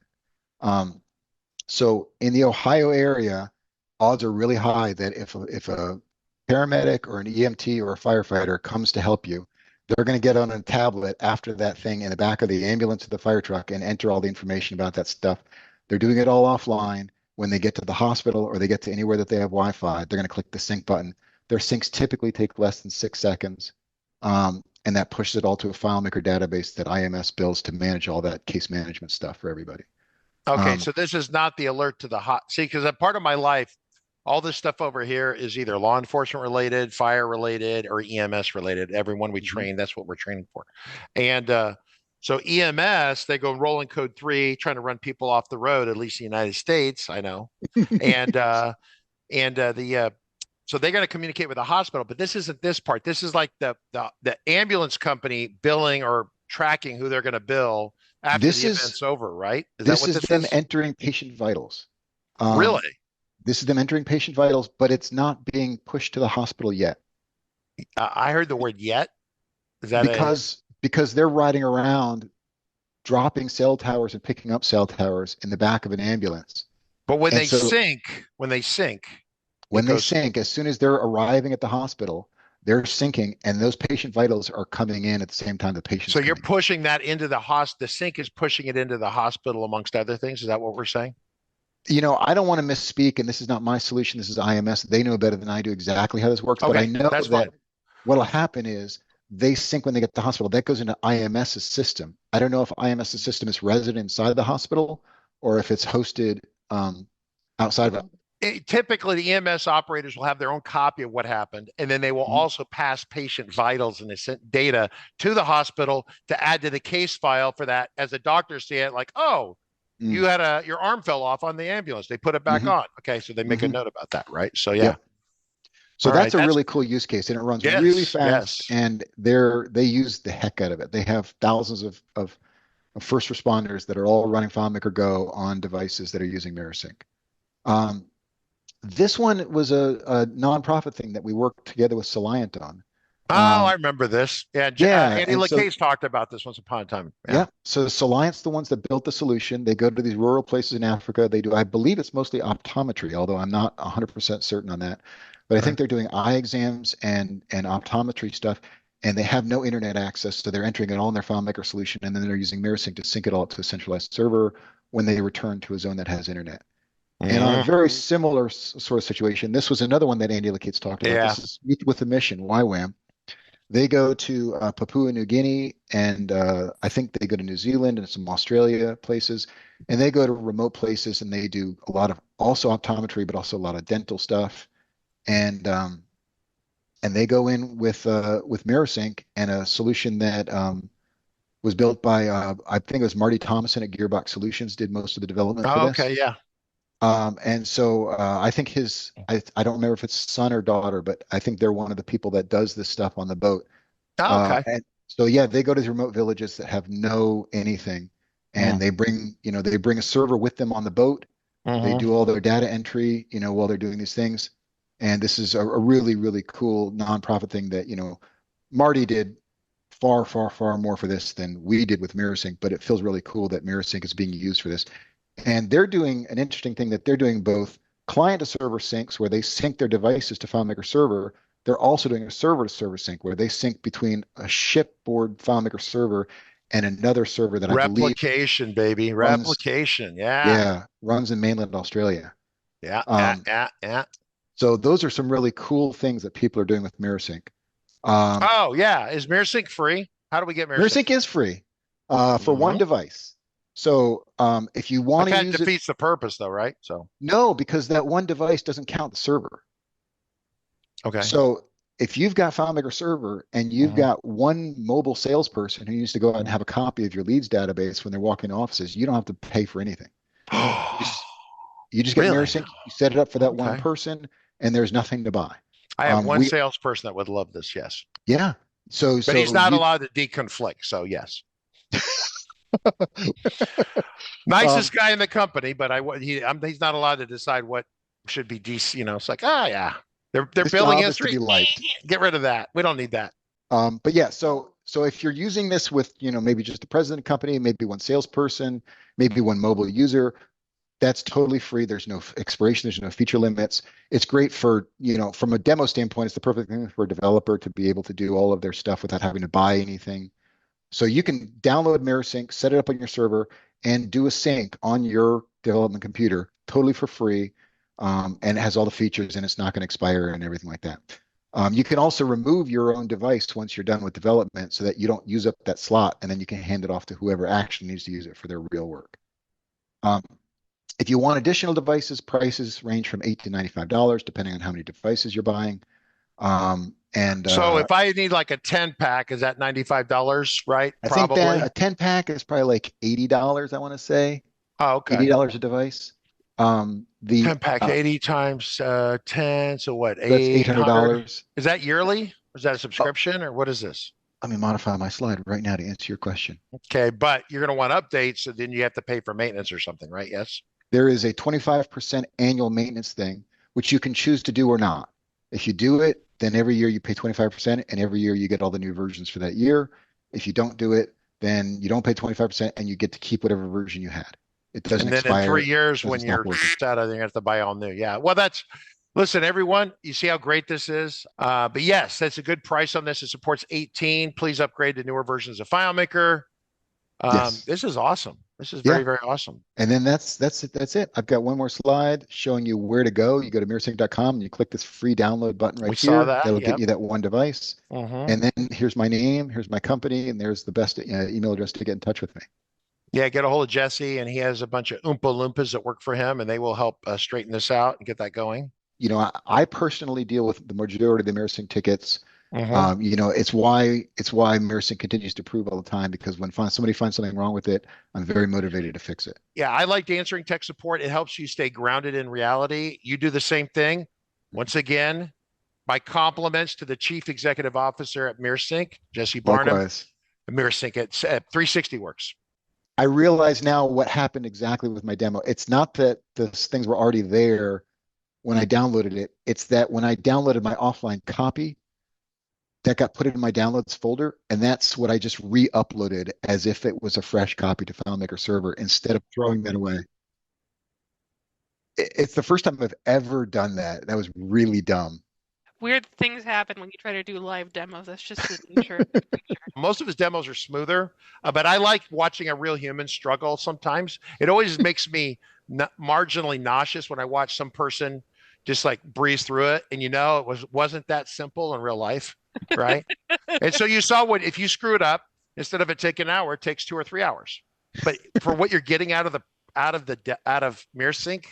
So in the Ohio area, odds are really high that if a paramedic or an EMT or a firefighter comes to help you, they're going to get on a tablet after that thing in the back of the ambulance or the fire truck and enter all the information about that stuff. They're doing it all offline. When they get to the hospital or they get to anywhere that they have Wi-Fi, they're going to click the sync button. Their syncs typically take less than 6 seconds. And that pushes it all to a FileMaker database that IMS builds to manage all that case management stuff for everybody. Okay, so this is not the alert to the hot. See, because a part of my life, all this stuff over here is either law enforcement related, fire related, or EMS related. Everyone we train, that's what we're training for. And so EMS, they go rolling code 3, trying to run people off the road, at least in the United States, I know. And so they're going to communicate with the hospital, but this isn't this part. This is like the ambulance company billing or tracking who they're going to bill after the event's over, right? This is them entering patient vitals. Really? This is them entering patient vitals, but it's not being pushed to the hospital yet. I heard the word "yet." Is that because they're riding around, dropping cell towers and picking up cell towers in the back of an ambulance. But when they sync, as soon as they're arriving at the hospital, they're syncing, and those patient vitals are coming in at the same time the patient's So you're coming. pushing that into the the sync is pushing it into the hospital amongst other things. Is that what we're saying? I don't want to misspeak, and this is not my solution. This is IMS. They know better than I do exactly how this works, but I Okay, know that's that fine. what'll happen is they sync when they get to the hospital. That goes into IMS's system. I don't know if IMS's system is resident inside the hospital or if it's hosted outside of it. Typically, the EMS operators will have their own copy of what happened, and then they will also pass patient vitals and data to the hospital to add to the case file for that. As a doctor see it, like, oh, you had your arm fell off on the ambulance. They put it back on. Okay, so they make a note about that, right? So yeah. Yep. So All that's right, a really cool use case, and it runs yes, really fast, yes. and they use the heck out of it. They have thousands of first responders that are all running FileMaker Go on devices that are using MirrorSync. This one was a nonprofit thing that we worked together with Soliant on. Oh, I remember this. Yeah, Andy LaCase talked about this once upon a time. Yeah. So Soliant's the ones that built the solution. They go to these rural places in Africa. They do, I believe it's mostly optometry, although I'm not 100% certain on that. But I think they're doing eye exams and optometry stuff, and they have no internet access, so they're entering it all in their FileMaker solution, and then they're using MirrorSync to sync it all up to a centralized server when they return to a zone that has internet. And on a very similar sort of situation, this was another one that Andy LaCates talked about. This is Meet with a Mission, YWAM. They go to Papua New Guinea, and I think they go to New Zealand and some Australia places, and they go to remote places, and they do a lot of also optometry, but also a lot of dental stuff, and they go in with MirrorSync and a solution that was built by I think it was Marty Thomason at Gearbox Solutions did most of the development for this. Okay, yeah. And so I think I don't remember if it's son or daughter, but I think they're one of the people that does this stuff on the boat. Okay. And so yeah, they go to these remote villages that have no anything, and they bring a server with them on the boat. They do all their data entry, while they're doing these things. And this is a really, really cool nonprofit thing that, Marty did far, far, far more for this than we did with MirrorSync, but it feels really cool that MirrorSync is being used for this. And they're doing an interesting thing that they're doing both client to server syncs where they sync their devices to FileMaker server. They're also doing a server to server sync where they sync between a shipboard FileMaker server and another server that I believe baby. Replication. Yeah. Runs in mainland Australia. Yeah. So those are some really cool things that people are doing with MirrorSync. Is MirrorSync free? How do we get MirrorSync? MirrorSync is free for one device. So if you want to use it, defeats the purpose though, right? So no, because that one device doesn't count the server. Okay. So if you've got FileMaker server and you've got one mobile salesperson who needs to go out and have a copy of your leads database when they're walking in offices, you don't have to pay for anything. You just get MirrorSync, you set it up for that one person, and there's nothing to buy. I have one salesperson that would love this. Yes. Yeah. But he's not allowed to deconflict. So yes. Nicest guy in the company, but he's not allowed to decide what should be DC. It's like, they're building history. Get rid of that. We don't need that. But yeah, so if you're using this with maybe just the president of the company, maybe one salesperson, maybe one mobile user, that's totally free. There's no expiration. There's no feature limits. It's great for from a demo standpoint. It's the perfect thing for a developer to be able to do all of their stuff without having to buy anything. So you can download MirrorSync, set it up on your server, and do a sync on your development computer totally for free, and it has all the features, and it's not going to expire and everything like that. You can also remove your own device once you're done with development so that you don't use up that slot, and then you can hand it off to whoever actually needs to use it for their real work. If you want additional devices, prices range from $8 to $95, depending on how many devices you're buying. So if I need like a 10-pack, is that $95, right? I think that a 10-pack is probably like $80, I want to say. Oh, okay. $80 a device. The 10-pack, 80 times 10, so what? That's $800. Is that yearly? Or is that a subscription, or what is this? Let me modify my slide right now to answer your question. Okay, but you're going to want updates, so then you have to pay for maintenance or something, right? Yes? There is a 25% annual maintenance thing, which you can choose to do or not. If you do it, then every year you pay 25%, and every year you get all the new versions for that year. If you don't do it, then you don't pay 25%, and you get to keep whatever version you had. It doesn't expire. And then in 3 years, when you're set, I think you have to buy all new. Yeah. Well, Listen, everyone, you see how great this is? But yes, that's a good price on this. It supports 18. Please upgrade to newer versions of FileMaker. Yes. This is awesome. This is Yeah. very, very awesome. And then that's it. That's it. I've got one more slide showing you where to go. You go to mirrorsync.com and you click this free download button right We here. saw that, That'll yep. get you that one device. And then here's my name, here's my company, and there's the best email address to get in touch with me. Yeah, get a hold of Jesse, and he has a bunch of Oompa Loompas that work for him, and they will help straighten this out and get that going. You know, I personally deal with the majority of the MirrorSync tickets. You know, it's why MirrorSync continues to improve all the time, because when somebody finds something wrong with it, I'm very motivated to fix it. Yeah, I liked answering tech support. It helps you stay grounded in reality. You do the same thing. Once again, my compliments to the Chief Executive Officer at MirrorSync, Jesse Barnum. Likewise. MirrorSync at 360Works. I realize now what happened exactly with my demo. It's not that the things were already there when I downloaded it. It's that when I downloaded my offline copy, that got put in my downloads folder, and that's what I just re-uploaded as if it was a fresh copy to FileMaker server instead of throwing that away. It's the first time I've ever done that. That was really dumb. Weird things happen when you try to do live demos. That's just the nature of the creature. Most of his demos are smoother, but I like watching a real human struggle sometimes. It always makes me marginally nauseous when I watch some person just like breeze through it, and you know it wasn't that simple in real life, right? And so you saw what if you screw it up, instead of it taking an hour, it takes 2 or 3 hours. But for what you're getting out of MirrorSync,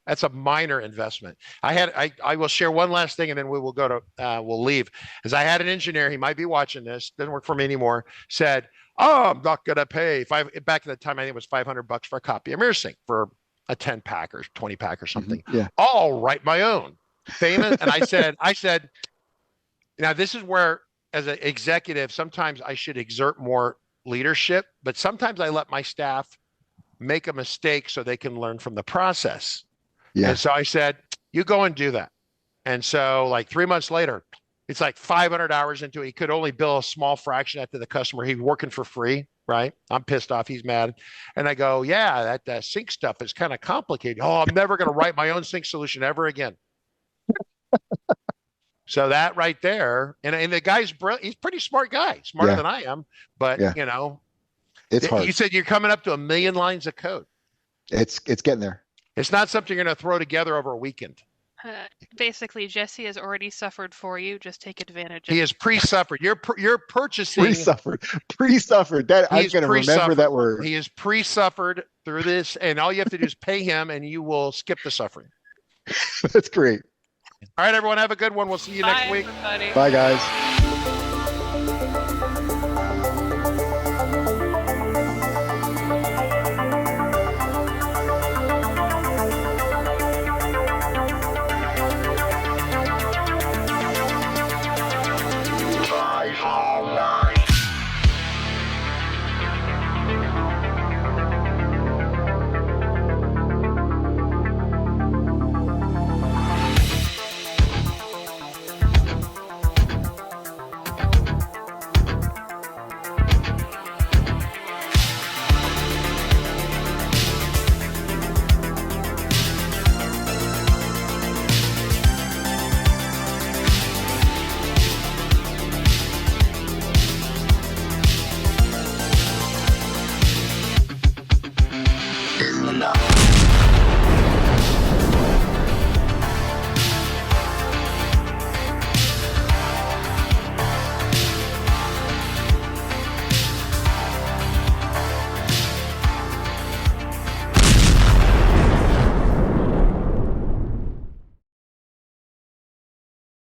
that's a minor investment. I will share one last thing, and then we will go to we'll leave. As I had an engineer, he might be watching this, doesn't work for me anymore, said, "Oh, I'm not gonna pay back at the time I think it was $500 for a copy of MirrorSync for a 10-pack or 20-pack or something. Yeah. I'll write my own." Famous. And I said, now this is where, as an executive, sometimes I should exert more leadership, but sometimes I let my staff make a mistake so they can learn from the process. Yeah. And so I said, you go and do that. And so like 3 months later, it's like 500 hours into it. He could only bill a small fraction out to the customer. He's working for free, right? I'm pissed off. He's mad. And I go, yeah, that sync stuff is kind of complicated. Oh, I'm never going to write my own sync solution ever again. So that right there, and the guy's brilliant. He's a pretty smart guy, smarter than I am. But you know, it's hard. You said you're coming up to 1 million lines of code. It's getting there. It's not something you're going to throw together over a weekend. Basically, Jesse has already suffered for you. Just take advantage of He has pre-suffered. You're purchasing pre-suffered. That I'm going to remember that word. He is pre-suffered through this, and all you have to do is pay him, and you will skip the suffering. That's great. All right, everyone, have a good one. We'll see you next week. Everybody. Bye, guys. No.